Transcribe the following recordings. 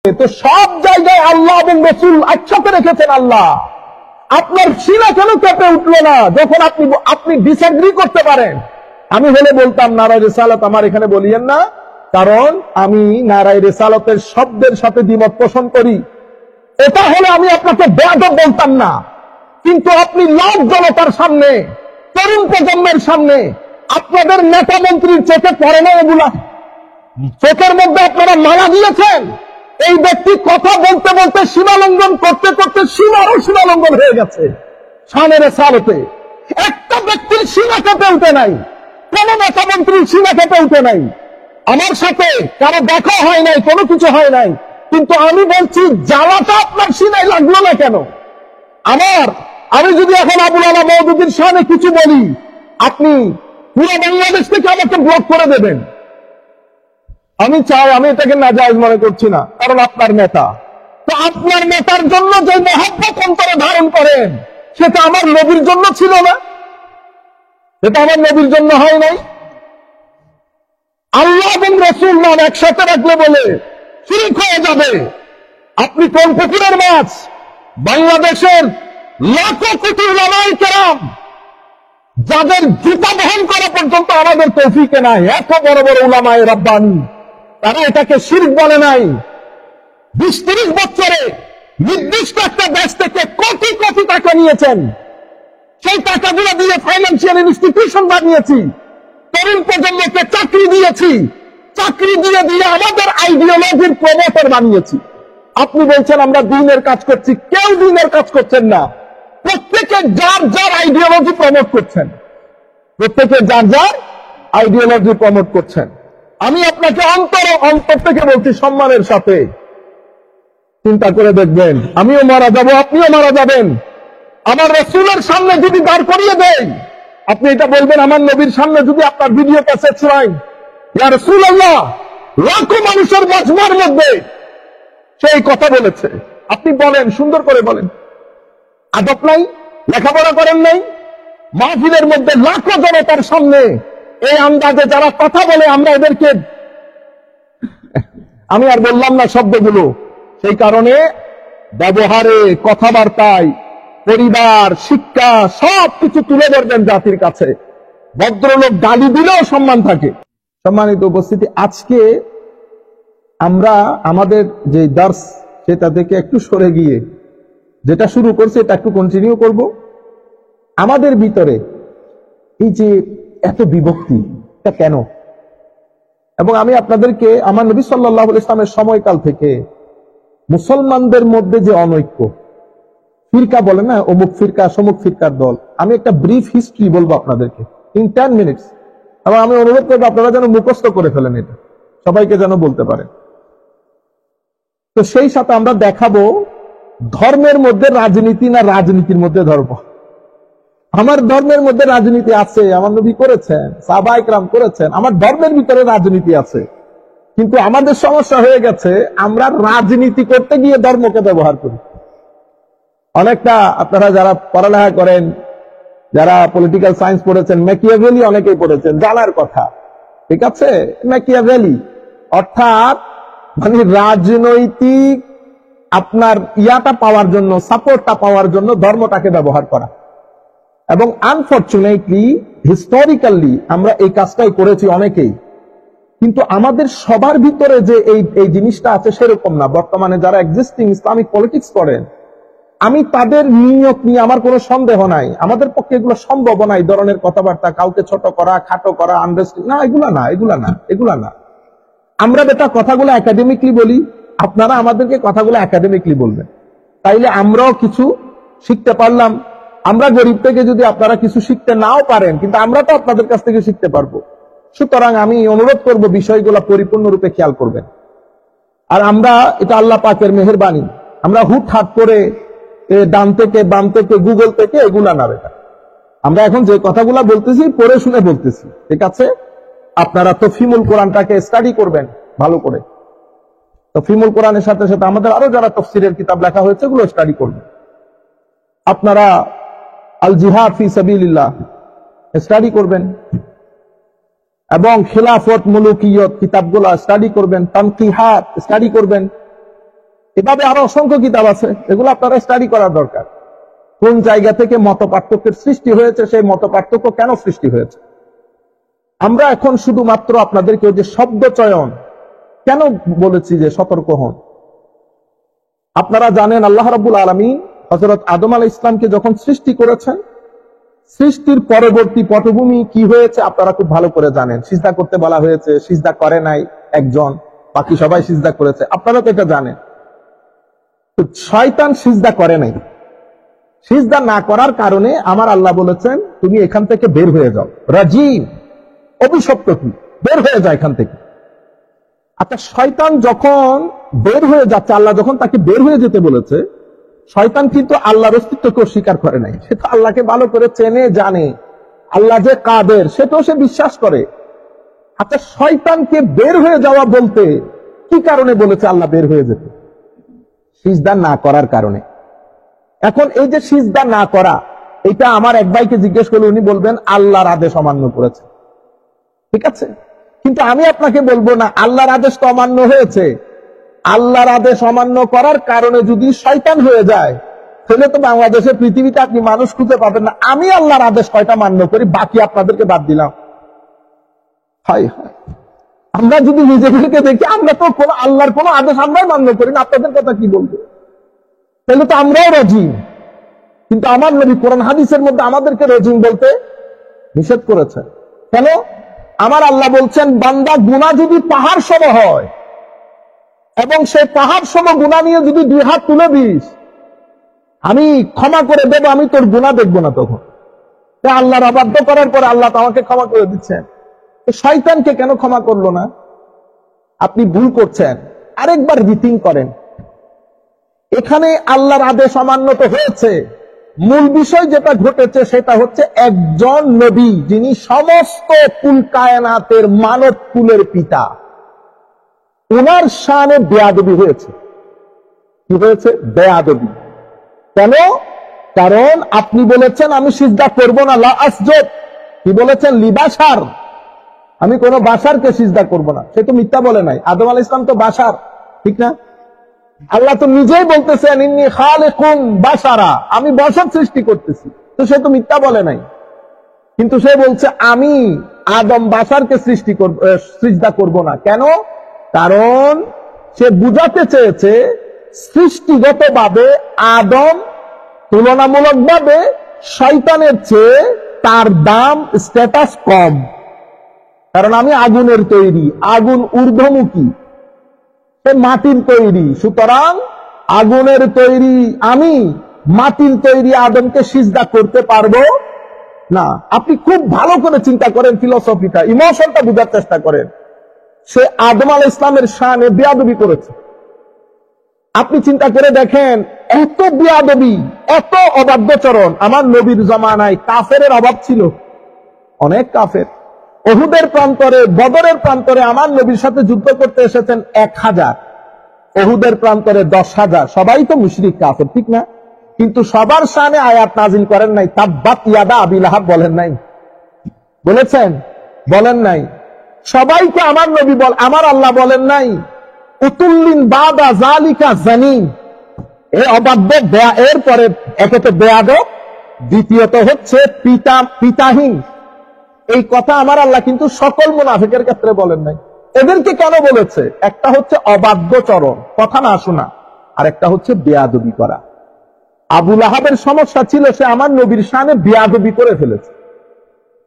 তো সব জায়গায় আল্লাহ এবং রসুল একসাথে রেখেছেন। আল্লাহ আপনার সিনা কেন কেঁপে উঠলো না যখন আপনি ডিসএগ্রি করতে পারেন? আমি হলে বলতাম নারায়ে রিসালাত আমার এখানে বলিয়েন না, কারণ আমি নারায়ে রিসালাতের শব্দের সাথে দ্বিমত পোষণ করি। এটা হলে আমি আপনাকে বেয়াদব বলতাম না, কিন্তু আপনি লাখ জনতার সামনে, তরুণ প্রজন্মের সামনে আপনাদের নেতা মন্ত্রীর চোখে পড়ে না এগুলা? চোখের মধ্যে আপনারা মারা দিয়েছেন। এই ব্যক্তি কথা বলতে বলতে সীমালঙ্ঘন করতে করতে সীমারও সীমালঙ্ঘন হয়ে গেছে। শানে রিসালাতে একটা ব্যক্তির সীমা কেঁপে উঠে নাই, কোন নেতা মন্ত্রীর সীমা কেঁপে উঠে নাই। আমার সাথে কারো দেখা হয় নাই, কোনো কিছু হয় নাই, কিন্তু আমি বলছি জ্বালাটা আপনার সীমায় লাগলো না কেন? আমি যদি এখন আবুল আলা মওদুদীর শানে কিছু বলি, আপনি পুরো বাংলাদেশ থেকে আমাকে ব্লক করে দেবেন। আমি চাই, আমি এটাকে নাজায়েজ মনে করছি না, কারণ আপনার নেতা। তো আপনার নেতার জন্য যে মহব্বত অন্তরে ধারণ করেন, সেটা আমার নবীর জন্য ছিল না? সেটা আমার নবীর জন্য হয় নাই? আল্লাহ এবং রাসূল নাম একসাথে রাখলে বলে শিরক হয়ে যাবে। আপনি কোন পুকুরের মাছ? বাংলাদেশের লাখো কোটি উলামায়ে কেরাম যাদের জুতা বহন করা পর্যন্ত আমাদের তৌফিকে নাই, এত বড় বড় উলামায়ে রাব্বানী, তারা এটাকে শিরক বলে নাই। 20-30 বছরে নির্দিষ্ট একটা দেশ থেকে কোটি কোটি টাকা নিয়েছেন, সেই টাকাগুলো দিয়ে ফাইন্যান্সিয়াল ইনস্টিটিউশন বানিয়েছি, তরুণ প্রজন্মকে চাকরি দিয়েছি, চাকরি দিয়ে দিয়ে আমাদের আইডিওলজির প্রমোটার বানিয়েছি। আপনি বলছেন আমরা দ্বীনের কাজ করছি, কেউ দ্বীনের কাজ করছেন না। প্রত্যেকে যার যার আইডিওলজি প্রমোট করছেন, প্রত্যেকে যার যার আইডিওলজি প্রমোট করছেন। আমি আপনাকে অন্তর থেকে বলছি, সম্মানের সাথে চিন্তা করে দেখবেন, আমিও মারা যাব, আপনিও মারা যাবেন। আমার রাসূলের সামনে যদি দাঁড় করিয়ে দেয়, আপনি এটা বলবেন আমার নবীর সামনে যদি আপনার ভিডিও ক্যাসেট শোনাই, ইয়া রাসূলুল্লাহ, লাখো মানুষের মজমার মধ্যে সেই কথা বলেছে, আপনি বলেন, সুন্দর করে বলেন। আদব নাই, লেখাপড়া করেন নাই, মাহফিলের মধ্যে লাখো জনতার সামনে এই আন্দাজে যারা কথা বলে, আমরা এদেরকে, আমি আর বললাম না শব্দগুলো, সেই কারণে ব্যবহারে, কথাবার্তায়, পরিবার, শিক্ষা সবকিছু তুলে ধরবেন জাতির কাছে। ভদ্রলোক গালি দিলেও সম্মান থাকে। সম্মানিত উপস্থিতি, আজকে আমরা আমাদের যে দার্স সেটা থেকে একটু সরে গিয়ে যেটা শুরু করছে এটা একটু কন্টিনিউ করব। আমাদের ভিতরে এই যে এত বিভক্তি, এটা কেন? এবং আমি আপনাদেরকে আমার নবী সাল্লাল্লাহু আলাইহি ওয়াসাল্লামের সময়কাল থেকে মুসলমানদের মধ্যে যে অনৈক্য, ফিরকা বলে না, অমুক ফিরকা সমুক ফিরকার দল, আমি একটা ব্রিফ হিস্ট্রি বলবো আপনাদেরকে ইন 10 মিনিটস, এবং আমি অনুরোধ করবো আপনারা যেন মুখস্থ করে ফেলেন, এটা সবাইকে যেন বলতে পারেন। তো সেই সাথে আমরা দেখাবো ধর্মের মধ্যে রাজনীতি না রাজনীতির মধ্যে ধর্ম। আমার ধর্মের মধ্যে রাজনীতি আছে, আমার নবী করেছেন, সাহাবায়ে কেরাম করেছেন, আমার ধর্মের ভিতরে রাজনীতি আছে। কিন্তু আমাদের সমস্যা হয়ে গেছে, আমরা রাজনীতি করতে গিয়ে ধর্মকে ব্যবহার করি। অনেকটা আপনারা যারা পড়ালেখা করেন, যারা পলিটিক্যাল সায়েন্স পড়েছেন, ম্যাকিয়াভেলি অনেকেই পড়েছেন, জানার কথা, ঠিক আছে? ম্যাকিয়াভেলি অর্থাৎ মানে রাজনৈতিক আপনার ইয়াটা পাওয়ার জন্য, সাপোর্টটা পাওয়ার জন্য ধর্মটাকে ব্যবহার করা। এবং আনফরচুনেটলি হিস্টোরিক্যালি আমরা এই কাজটাই করেছি অনেকেই, কিন্তু আমাদের সবার ভিতরে যে এই জিনিসটা আছে সেরকম না। বর্তমানে যারা এক্সিস্টিং ইসলামিক পলিটিক্স করেন, আমি তাদের নিয়ত নিয়ে আমার কোনো সন্দেহ নাই, আমাদের পক্ষে এগুলো সম্ভব না। এই ধরনের কথাবার্তা, কাউকে ছোট করা, খাটো করা, আন্ডারস্ট্যান্ড না, এগুলা না। আমরা বেটা কথাগুলো একাডেমিকলি বলি, আপনারা আমাদেরকে কথাগুলো একাডেমিকলি বলবেন, তাইলে আমরাও কিছু শিখতে পারলাম। আমরা গরিব থেকে যদি আপনারা কিছু শিখতে নাও পারেন, কিন্তু আমরা তো আপনাদের কাছ থেকে শিখতে পারবো। সুতরাং আমি অনুরোধ করব বিষয়গুলো পরিপূর্ণরূপে খেয়াল করবেন। আর আমরা, এটা আল্লাহ পাকের মেহেরবানি, আমরা হুটহাট করে ডান থেকে বাম থেকে গুগল থেকে এগুলা না বেটা, আমরা এখন যে কথাগুলা বলতেছি পড়ে শুনে বলতেছি, ঠিক আছে? আপনারা তফহিমুল কোরআনটাকে স্টাডি করবেন ভালো করে। তফহিমুল কোরআনের সাথে সাথে আমাদের আরো যারা তাফসীরের কিতাব লেখা হয়েছে এগুলো স্টাডি করবেন। আপনারা আল জিহাদ ফি সাবিলিল্লাহ স্টাডি করবেন, এবং খিলাফত মুলুকিয়ত কিতাবগুলো স্টাডি করবেন, তানকিহাত স্টাডি করবেন, এভাবে আরো অসংখ্য কিতাব আছে, এগুলো আপনারা স্টাডি করার দরকার। কোন জায়গা থেকে মত পার্থক্যের সৃষ্টি হয়েছে, সেই মত পার্থক্য কেন সৃষ্টি হয়েছে। আমরা এখন শুধুমাত্র আপনাদেরকে যে শব্দ চয়ন কেন বলেছি যে সতর্ক হন। আপনারা জানেন আল্লাহ রাব্বুল আলামিন হযরত আদম আলাইহিস সালামকে যখন সৃষ্টি করেছেন, সৃষ্টির পরবর্তী পটভূমি কি হয়েছে আপনারা খুব ভালো করে জানেন। সিজদা করতে বলা হয়েছে, সিজদা করে নাই একজন, বাকি সবাই সিজদা করেছে, আপনারা তো এটা জানেন। তো শয়তান সিজদা করে নাই, সিজদা না করার কারণে আমার আল্লাহ বলেছেন তুমি এখান থেকে বের হয়ে যাও, রাজিম, অভিশপ্ত, কি বের হয়ে যায় এখান থেকে। আচ্ছা, শয়তান যখন বের হয়ে যাচ্ছে, আল্লাহ যখন তাকে বের হয়ে যেতে বলেছে, শয়তান কিন্তু আল্লাহর অস্তিত্বকে অস্বীকার করে নাই। সে তো আল্লাহকে ভালো করে চেনে, জানে আল্লাহ যে কাদের, সেটাও সে বিশ্বাস করে। আচ্ছা, শয়তানকে বের হয়ে যাওয়া বলতে কি কারণে বলেছে আল্লাহ বের হয়ে যেতে? সিজদা না করার কারণে। এখন এই যে সিজদা না করা, এটা আমার এক ভাইকে জিজ্ঞেস করলে উনি বলবেন আল্লাহর আদেশ অমান্য করেছে, ঠিক আছে। কিন্তু আমি আপনাকে বলবো না, আল্লাহর আদেশ তো অমান্য হয়েছে, আল্লাহর আদেশ অমান্য করার কারণে যদি শয়তান হয়ে যায়, তাহলে তো বাংলাদেশে পৃথিবীতে আপনি মানুষ খুঁজে পাবেন না। আমি আল্লাহর আদেশ কয়টা মান্য করি, বাকি আপনাদেরকে বাদ দিলাম। হয় আমরা যদি নিজেদেরকে দেখি, আমরা তো কোন আল্লাহর কোন আদেশ আমরাই মান্য করি না, আপনাদের কথা কি বলবো? তাহলে তো আমরাও রজিম। কিন্তু আমার নবী কোরআন হাদিসের মধ্যে আমাদেরকে রজিম বলতে নিষেধ করেছেন। কেন? আমার আল্লাহ বলছেন, বান্দা গুনাহ যদি পাহাড় সম হয় এবং সেই পাহাড় সম গুনাহ নিয়ে যদি 2 হাত তুলে দিস, আমি ক্ষমা করে দেব, আমি তোর গুনাহ দেখবো না। তখন আল্লাহর অবাধ্য করার পর আল্লাহ তো আমাকে ক্ষমা করে দিচ্ছেন, শয়তানকে কেন ক্ষমা করলো না? আপনি ভুল করছেন, আরেকবার রিথিং করেন। এখানে আল্লাহর আদেশ অমান্য তো হয়েছে, মূল বিষয় যেটা ঘটেছে সেটা হচ্ছে একজন নবী যিনি সমস্ত কুল কায়নাতের মানব কুলের পিতা, ওনার শানে বেয়াদবি হয়েছে। কি হয়েছে? বেয়াদবি। কেন? কারণ আপনি বলেছেন আমি সিজদা করব না, লা আসজুদ। কি বলেছেন? লিবাশার, আমি কোন বাশারকে সিজদা করব না। সে তো মিথ্যা বলে নাই, আদম আলাইহিস সালাম তো বাশার, ঠিক না? আল্লাহ তো নিজেই বলতেছেন ইন্নী খালিকুন বাশারা, আমি বশর সৃষ্টি করতেছি, তো সে তো মিথ্যা বলে নাই। কিন্তু সে বলছে আমি আদম বাশারকে সিজদা করব না। কেন? কারণ সে বুঝাতে চেয়েছে সৃষ্টিগতভাবে আদম তুলনামূলকভাবে শয়তানের চেয়ে তার দাম, স্ট্যাটাস কম। কারণ আমি আগুনের তৈরি, আগুন ঊর্ধ্বমুখী, সে মাটির তৈরি, সুতরাং আগুনের তৈরি আমি, মাটির তৈরি আদমকে সিজদা করতে পারবো না। আপনি খুব ভালো করে চিন্তা করেন, ফিলোসফিটা, ইমোশনটা বুঝার চেষ্টা করেন। সে আদম আলাইহিস সালামের শানে বেয়াদবি করেছে। আপনি চিন্তা করে দেখেন, এত বেয়াদবি, এত অবাধ্যচরণ। আমার নবীর জামানায় কাফের অভাব ছিল, অনেক কাফের। উহুদের প্রান্তরে, বদরের প্রান্তরে আমার নবীর সাথে যুদ্ধ করতে এসেছেন 1000, উহুদের প্রান্তরে 10,000, সবাই তো মুশরিক কাফের, ঠিক না? কিন্তু সবার শানে আয়াত নাজিল করেন নাই, তাব্বাত ইয়াদা আবি লাহাব বলেন নাই, বলেছেন? বলেন নাই। সবাইকে আমার নবী আমার আল্লাহ বলেন নাই উতুল্লিন বাদা জালিকা জানিন, এই অবাধ্য, এরপরে একে তো বেয়াদব, দ্বিতীয়ত হচ্ছে পিতাহীন। এই কথা আমার আল্লাহ কিন্তু সকল মুনাফিকের ক্ষেত্রে বলেন নাই। এদেরকে কেন বলেছে? একটা হচ্ছে অবাধ্যচরণ, কথা না শোনা, আর একটা হচ্ছে বেয়াদবি করা। আবু লাহাবের সমস্যা ছিল, সে আমার নবীর শানে বেয়াদবি করে ফেলেছে।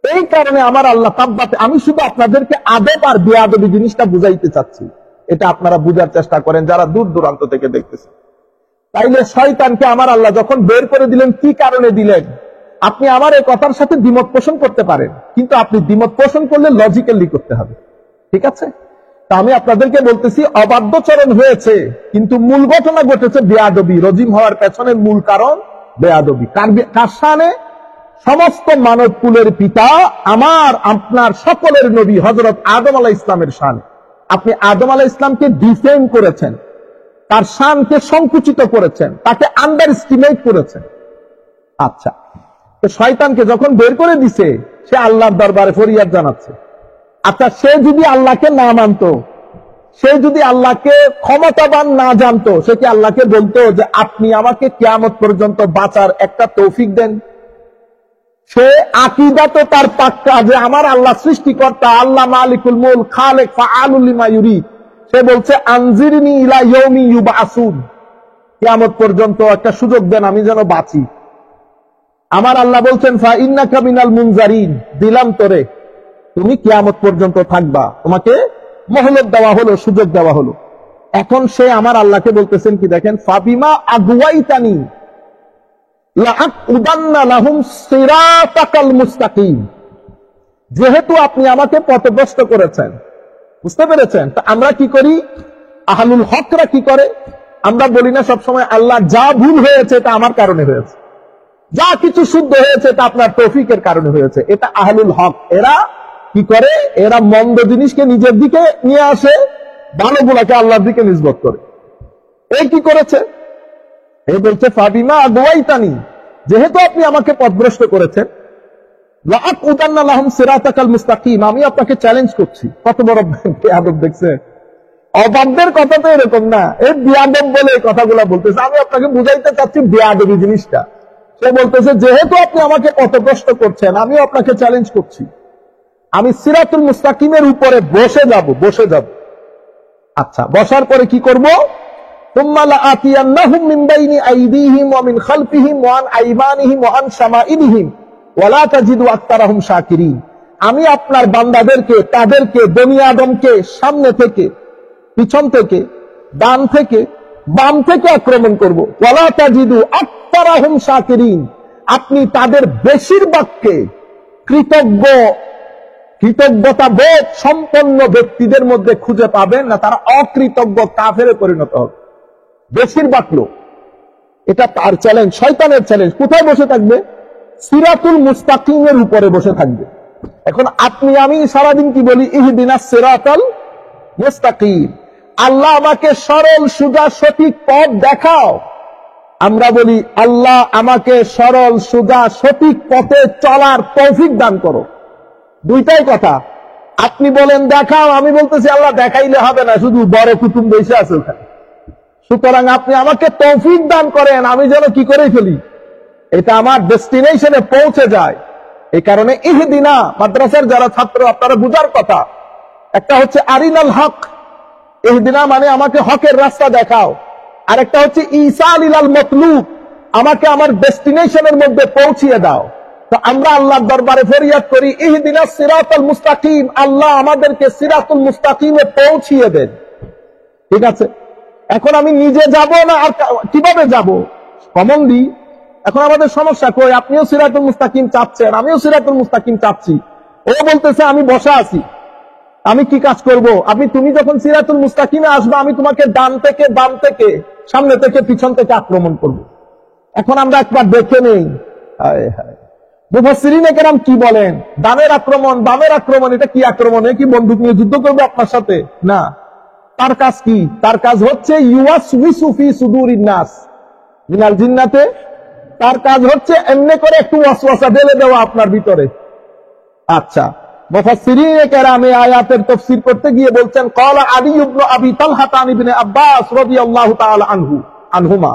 এই কারণে আমার আল্লাহ তাব্বাতে, আমি শুধু আপনাদেরকে আদব আর বেয়াদবি জিনিসটা বুঝাইতে চাচ্ছি, এটা আপনারা বুঝার চেষ্টা করেন যারা দূর দূরান্ত থেকে দেখতেছেন। তাইলে শয়তানকে আমার আল্লাহ যখন বের করে দিলেন, কি কারণে দিলেন? আপনি আমার এই কথার সাথে দ্বিমত পোষণ করতে পারেন, কিন্তু আপনি দ্বিমত পোষণ করলে লজিক্যালি করতে হবে, ঠিক আছে? তা আমি আপনাদেরকে বলতেছি, অবাধ্যচরণ হয়েছে, কিন্তু মূল ঘটনা ঘটেছে বেয়াদবি। রজিম হওয়ার পেছনের মূল কারণ বেয়াদবি। কার শানে? সমস্ত মানব কুলের পিতা, আমার আপনার সকলের নবী হযরত আদম আলাইহিস সালামের শানে। আপনি আদম আলাইহিস সালামকে ডিফেম করেছেন, তার শানকে সংকুচিত করেছেন, তাকে আন্ডার এস্টিমেট করেছেন। আচ্ছা, তো শয়তানকে যখন বের করে দিছে, সে আল্লাহর দরবারে ফরিয়াদ জানাচ্ছে। আচ্ছা, সে যদি আল্লাহকে না মানত, সে যদি আল্লাহকে ক্ষমতাবান না জানতো, সে কি আল্লাহকে বলতো যে আপনি আমাকে কিয়ামত পর্যন্ত বাঁচার একটা তৌফিক দেন? সে আকীদা তো তার পাক্কা যে আমার আল্লাহ সৃষ্টিকর্তা, আল্লাহ মালিকুল মুলক, খালেক, ফাআলুল লিমা ইউরিদ। সে বলছে আনজিরনি ইলা ইয়াউমি ইউবআসুন, কিয়ামত পর্যন্ত একটা সুযোগ দেন, আমি যেন বাঁচি। আমার আল্লাহ বলছেন ফা ইন্নাকা মিনাল মুনজারিন, দিলাম তোরে, তুমি কিয়ামত পর্যন্ত থাকবা, তোমাকে মহলত দেওয়া হলো, সুযোগ দেওয়া হলো। এখন সে আমার আল্লাহকে বলতেছেন কি দেখেন, ফাবিমা আগুয়াইতানি লাআকুদান্না লাহুম সিরাতাকাল মুস্তাকিম, যেহেতু আপনি আমাকে পথভ্রষ্ট করেছেন, বুঝতে পেরেছেন? তা আমরা কি করি, আহলুল হকরা কি করে, আমরা বলি না সবসময় আল্লাহ যা ভুল হয়েছে তা আমার কারণে হয়েছে, যা কিছু শুদ্ধ হয়েছে তা আপনার তৌফিকের কারণে হয়েছে। এটা আহলুল হক। এরা কি করে, এরা মন্দ জিনিসকে নিজের দিকে নিয়ে আসে, ভালোগুলাকে আল্লাহর দিকে নিসবত করে। এই কি করেছে, এই বলছে ফাবিমা আগুয়াইতানি, যেহেতু আপনি আমাকে পথভ্রষ্ট করেছেন, লাআকুদান্না লাহুম সিরাতাকাল মুস্তাকিম, আমি আপনাকে চ্যালেঞ্জ করছি। কত বড় বেয়াদব দেখছে, অবাবদের কথা তো এরকম না, এই বেয়াদব বলে এই কথাগুলো বলতেছে। আমি আপনাকে বুঝাইতে চাচ্ছি বেয়াদবি জিনিসটা। সে বলতেছে যেহেতু আপনি আমাকে পথভ্রষ্ট করছেন, আমিও আপনাকে চ্যালেঞ্জ করছি, আমি সিরাতুল মুস্তাকিমের উপরে বসে যাব। আচ্ছা, বসার পরে কি করব, তুম্মা লাআতিয়ান্নাহুম মিন বাইনি আইদিহিম ওয়া মিন খালফিহিম ওয়া আন আইমানিহিম ওয়া আন শামাইলিহিম ওয়া লা তাজিদু আকতারাহুম শাকিরিন। আমি আপনার বান্দাদেরকে, তাদেরকে, বনি আদমকে সামনে থেকে, পিছন থেকে, ডান থেকে, বাম থেকে আক্রমণ করব। ওয়া লা তাজিদু আকতারাহুম শাকিরিন, আপনি তাদের বেশিরভাগকে কৃতজ্ঞতা বোধ সম্পন্ন ব্যক্তিদের মধ্যে খুঁজে পাবেন না, তারা অকৃতজ্ঞ কাফেরে পরিণত হবে বেশিরভাগ লোক। এটা তার চ্যালেঞ্জ, শয়তানের চ্যালেঞ্জ। কোথায় বসে থাকবে, সিরাতুল মুস্তাকিমের উপরে বসে থাকবে। এখন আপনি আমি সারাদিন কি বলি, ইহদিনাস সিরাতাল মুস্তাকিম, আল্লাহ আমাকে সরল সোজা সঠিক পথ দেখাও। আমরা বলি আল্লাহ আমাকে সরল সোজা সঠিক পথে চলার তৌফিক দান করো। দুইটাই কথা, আপনি বলেন দেখাও, আমি বলতেছি আল্লাহ দেখাইলে হবে না, শুধু বড় কুতুম বসে আছে ওখানে। সুতরাং আপনি আমাকে তৌফিক দান করেন, আমি যেন কি করে ফেলি, এটা আমার ডেস্টিনেশনে পৌঁছে যায়। এই কারণে ইহদিনা, মাদ্রাসার যারা ছাত্র আপনারা বুঝার কথা, একটা হচ্ছে আরিনাল হক, ইহদিনা মানে আমাকে হকের রাস্তা দেখাও, আর একটা হচ্ছে ঈসাল ইলাল মতলুব, আমাকে আমার ডেস্টিনেশনের মধ্যে পৌঁছিয়ে দাও। তো আমরা আল্লাহর দরবারে ফরিয়াদ করি ইহদিনাস সিরাতাল মুস্তাকিম, আল্লাহ আমাদেরকে সিরাতুল মুস্তাকিমে পৌঁছিয়ে দেন। ঠিক আছে, এখন আমি নিজে যাব না, আর কিভাবে যাব, কমনলি এখন আমাদের সমস্যা কই, আপনিও সিরাতুল মুস্তাকিম চাচ্ছেন, আমিও সিরাতুল মুস্তাকিম চাচ্ছি, ও বলতেছে আমি বসা আছি, আমি কি কাজ করব? তুমি যখন সিরাতুল মুস্তাকিমে আসবে, আমি তোমাকে ডান থেকে, বাম থেকে, সামনে থেকে, পিছন থেকে আক্রমণ করব। এখন আমরা একবার দেখে নেই, হায় হায়, মুফাসসিরিনে কেরাম কি বলেন, ডানের আক্রমণ, বামের আক্রমণ, এটা কি আক্রমণ? কি বন্দুক নিয়ে যুদ্ধ করবে আপনার সাথে? না, তার কাজ কি? তার কাজ হচ্ছে ইউওয়াসউইসু ফি সুদুরিন নাস মিনাল জিন্নাতে, তার কাজ হচ্ছে এমনি করে একটু ওয়াসওয়াসা ঢেলে দেওয়া আপনার ভিতরে। আচ্ছা, মুফাসসিরিনে কেরাম এই আয়াতের তাফসীর করতে গিয়ে বলছেন, ক্বালা আলী ইবনে আবি তালহা ইবনে আব্বাস রাদিয়াল্লাহু তাআলা আনহুমা,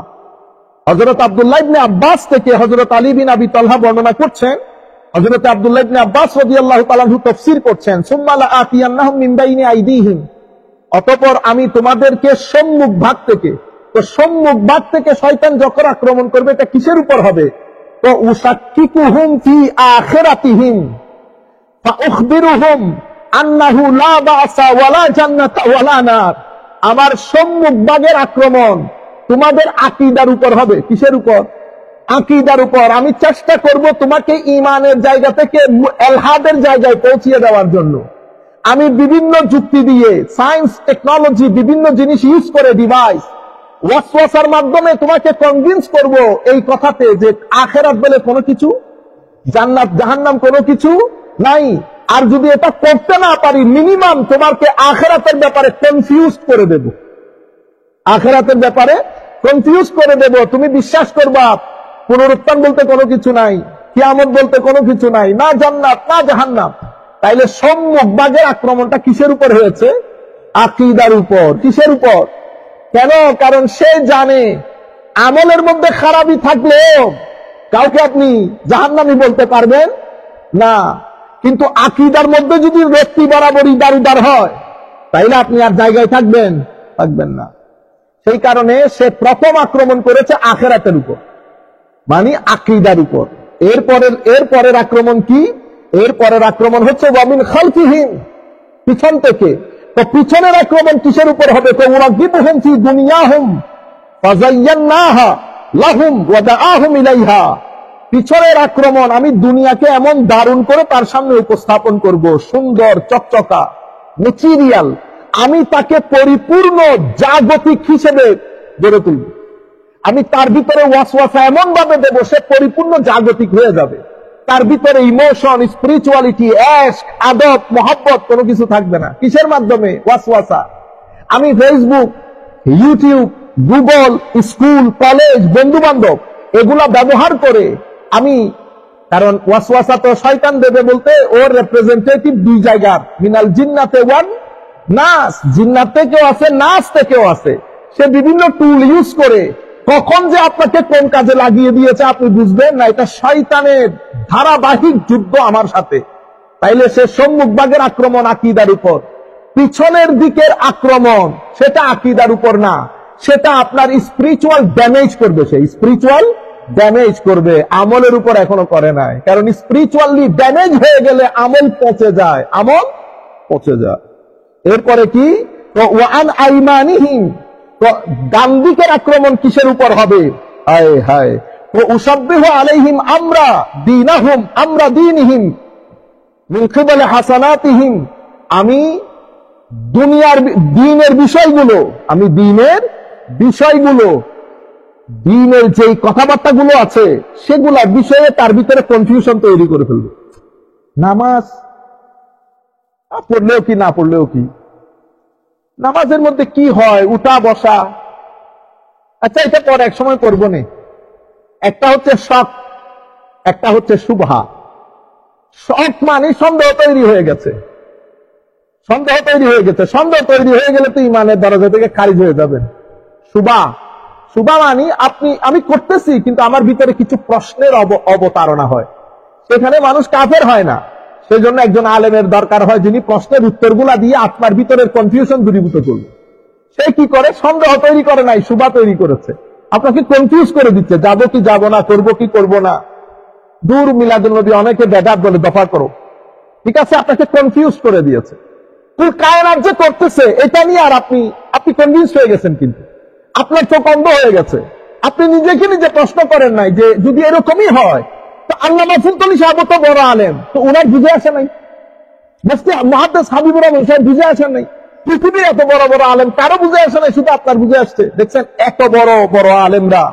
হযরত আব্দুল্লাহ ইবনে আব্বাস থেকে হযরত আলী বিন আবি তালহা বর্ণনা করছেন, হযরত আব্দুল্লাহ ইবনে আব্বাস রাদিয়াল্লাহু তাআলা আনহু তাফসীর করছেন, সুম্মা লাআতিয়ান্নাহুম মিন বাইনি আইদিহিম, অতঃপর আমি তোমাদেরকে সম্মুখ ভাগ থেকে, তো সম্মুখ ভাগ থেকে শয়তান যখন আক্রমণ করবে, এটা কিসের উপর হবে? তো উশাক্কিকুহুম ফি আখিরাতিহিম ফাউখবিরুহুম আন্নাহু লা বা'সা ওয়ালা জান্নাতা ওয়ালা নার, আমার সম্মুখ ভাগের আক্রমণ তোমাদের আকীদার উপর হবে। কিসের উপর? আকীদার উপর। আমি চেষ্টা করব তোমাকে ঈমানের জায়গা থেকে এলহাদের জায়গায় পৌঁছিয়ে দেওয়ার জন্য। আমি বিভিন্ন যুক্তি দিয়ে, সায়েন্স, টেকনোলজি, বিভিন্ন জিনিস ইউজ করে, ডিভাইস, ওয়াসওয়াসার মাধ্যমে তোমাকে কনভিন্স করব এই কথাতে যে আখিরাত বলে কোনো কিছু, জান্নাত জাহান্নাম কোনো কিছু নাই। আর যদি এটা করতে না পারি, মিনিমাম তোমাকে আখিরাতের ব্যাপারে কনফিউজ করে দেব, আখিরাতের ব্যাপারে কনফিউজ করে দেব। তুমি বিশ্বাস করবা পুনরুত্থান বলতে কোনো কিছু নাই, কিয়ামত বলতে কোনো কিছু নাই, না জান্নাত না জাহান্নাম। তাইলে সম্মুখ ভাগের আক্রমণটা কিসের উপর হয়েছে? আকীদার উপর। কিসের উপর? কেন? কারণ সে জানে আমলের মধ্যে খারাপই থাকলেও কাউকে আপনি জাহান্নামী বলতে পারবেন না, কিন্তু আকীদার মধ্যে যদি ব্যক্তি বরাবরই দারুদার হয় তাইলে আপনি আর জায়গায় থাকবেন না। সেই কারণে সে প্রথম আক্রমণ করেছে আখিরাতের উপর, মানে আকীদার উপর। এরপরের আক্রমণ কি? এরপরের আক্রমণ হচ্ছে ওয়ামিন খালফিহিম, পিছন থেকে। তো পিছনের আক্রমণ কিসের উপর হবে? তো উরাগিবুহুম ফি দুনিয়াহুম ফাযায়্যানাহা লাহুম ওয়া দাআহুম ইলাইহা। পিছনের আক্রমণ, আমি দুনিয়াকে এমন দারুণ করে তার সামনে উপস্থাপন করব, সুন্দর চকচকা ম্যাটেরিয়াল। আমি তাকে পরিপূর্ণ জাগতিক হিসেবে গড়ে তুলব। আমি তার ভিতরে ওয়াসওয়াসা এমন ভাবে দেব সে পরিপূর্ণ জাগতিক হয়ে যাবে। তার ভিতরে ইমোশন, স্পিরিচুয়ালিটি, এশক, আদব, মহব্বত কোনো কিছু থাকবে না। কিসের মাধ্যমে? ওয়াসওয়াসা। আমি Facebook, YouTube, Google, school, college, বন্ধু বান্ধব এগুলা ব্যবহার করে আমি, কারণ ওয়াসওয়াসা তো শয়তান দেবে বলতে ওর রিপ্রেজেন্টেটিভ দুই জায়গার, মিনাল জিন্নাতে ওয়ান নাস, জিন্নাত থেকেও আছে, নাস থেকেও আছে। সে বিভিন্ন টুল ইউজ করে কখন যে আপনাকে কোন কাজে লাগিয়ে দিয়েছে আপনি বুঝবেন না। এটা শয়তানের ধারাবাহিক যুদ্ধ আমার সাথে। তাইলে সে সম্মুখভাগের আক্রমণ আকীদার উপর, পিছনের দিকের আক্রমণ সেটা আকীদার উপর না, সেটা আপনার স্পিরিচুয়াল ড্যামেজ করবে। সে স্পিরিচুয়াল ড্যামেজ করবে, আমলের উপর এখনো করে নাই। কারণ স্পিরিচুয়ালি ড্যামেজ হয়ে গেলে আমল পচে যায়, আমল পচে যায়। এরপরে কি? ওয়ান আইমানিহিম, ডান দিকের আক্রমণ কিসের উপর হবে? হায় হায়, উসাব্বিহু আলাইহিম আমরা দীনাহুম আমরা দীনিহিম মিন কিবালি হাসানাতিহিম। আমি দুনিয়ার দ্বীনের বিষয়গুলো, আমি দ্বীনের বিষয়গুলো, দ্বীনের যেই কথাবার্তাগুলো আছে সেগুলোর বিষয়ে তার ভিতরে কনফিউশন তৈরি করে ফেলবে। নামাজ পড়লেও কি না পড়লেও কি, নামাজের মধ্যে কি হয়, উঠা বসা, আচ্ছা এটা পরে এক সময় করবো না। একটা হচ্ছে শক, একটা হচ্ছে শুবহা। শক মানে সন্দেহ তৈরি হয়ে গেছে, সন্দেহ তৈরি হয়ে গেছে। সন্দেহ তৈরি হয়ে গেলে তো ইমানের দরজা থেকে খারিজ হয়ে যাবেন। শুবা মানে আমি করতেছি কিন্তু আমার ভিতরে কিছু প্রশ্নের অবতারণা হয়, সেখানে মানুষ কাফের হয় না। সেজন্য একজন আলেমের দরকার হয় যিনি প্রশ্নের উত্তরগুলা দিয়ে আপনার ভিতরের কনফিউশন দূরীভূত করবে। সে কি করে? সন্দেহ তৈরি করে নাই, শুবা তৈরি করেছে, আপনাকে কনফিউজ করে দিচ্ছে, যাবো কি যাব না, করবো কি করবো না। দূর মিলাদুন নবী অনেকে বেদাত বলে, দফা করো। ঠিক আছে, আপনাকে কনফিউজ করে দিয়েছে। কায়নাত যে করতেছে এটা নিয়ে আর আপনি কনভিন্স হয়ে গেছেন, কিন্তু আপনার চোখ অন্ধ হয়ে গেছে। আপনি নিজেকে নিজে প্রশ্ন করেন নাই যে যদি এরকমই হয় তো আল্লামা ফুলতলি সাহেব তো বড় আলেম, তো ওনার বুঝে আসে নাই? মুফতি মুহাদ্দিস হাবিবুর রহমান সাহেব বুঝে আসেন নাই? পৃথিবীর এত বড় বড় আলেম কারো বুঝে আসে নাই, শুধু আপনার বুঝে আসছে। দেখছেন এত বড় বড় আলেমরা,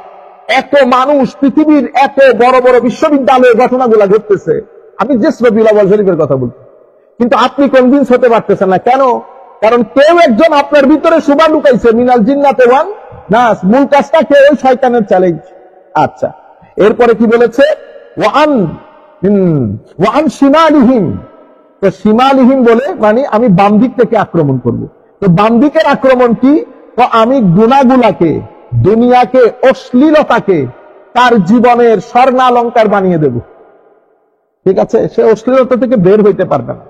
এত মানুষ, পৃথিবীর এত বড় বড় বিশ্ববিদ্যালয়ের ঘটনাগুলা ঘটতেছে। আমি যে রবিউল আউয়াল শরীফের কথা বলছি, কিন্তু আপনি কনভিন্স হতে পারতেছেন না। কেন? কারণ কেউ একজন আপনার ভিতরে শুবা ঢুকাইছে, মিনাল জিন্নাতে ওয়ান নাস। মূল কাজটা কে? ওই শয়তানের চ্যালেঞ্জ। আচ্ছা, এরপরে কি বলেছে? ওয়ান শিমালিহিম। তো শিমালিহিম বলে মানে আমি বাম দিক থেকে আক্রমণ করব। তো বাম দিকের আক্রমণ কি? তো আমি গুনাহগুলাকে, দুনিয়াকে, অশ্লীলতাকে তার জীবনের স্বর্ণালঙ্কার বানিয়ে দেব। ঠিক আছে, সে অশ্লীলতা থেকে বের হইতে পারবে না।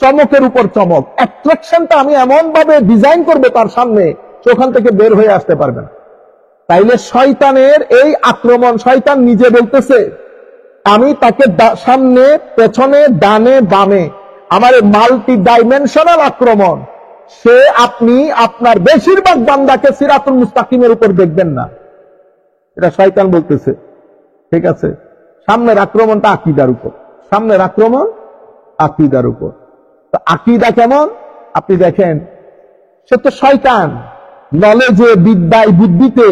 চমকের উপর চমক, অ্যাট্রাকশনটা আমি এমন ভাবে ডিজাইন করবে তার সামনে, সে ওখান থেকে বের হয়ে আসতে পারবে না। তাইলে শয়তানের এই আক্রমণ, শয়তান নিজে বলতেছে আমি তাকে সামনে, পেছনে, ডানে, বামে, আমার মাল্টি ডাইমেনশনাল আক্রমণ। সে আপনি আপনার বেশিরভাগ বান্দাকে সিরাতুল মুস্তাকিমের উপর দেখবেন না, এটা শয়তান বলতেছে। ঠিক আছে, সামনের আক্রমণটা আকীদার উপর, সামনের আক্রমণ আকীদার উপর। তো আকীদা কেমন? আপনি দেখেন, সে তো শয়তান, নলেজে, বিদ্যায়, বুদ্ধিতে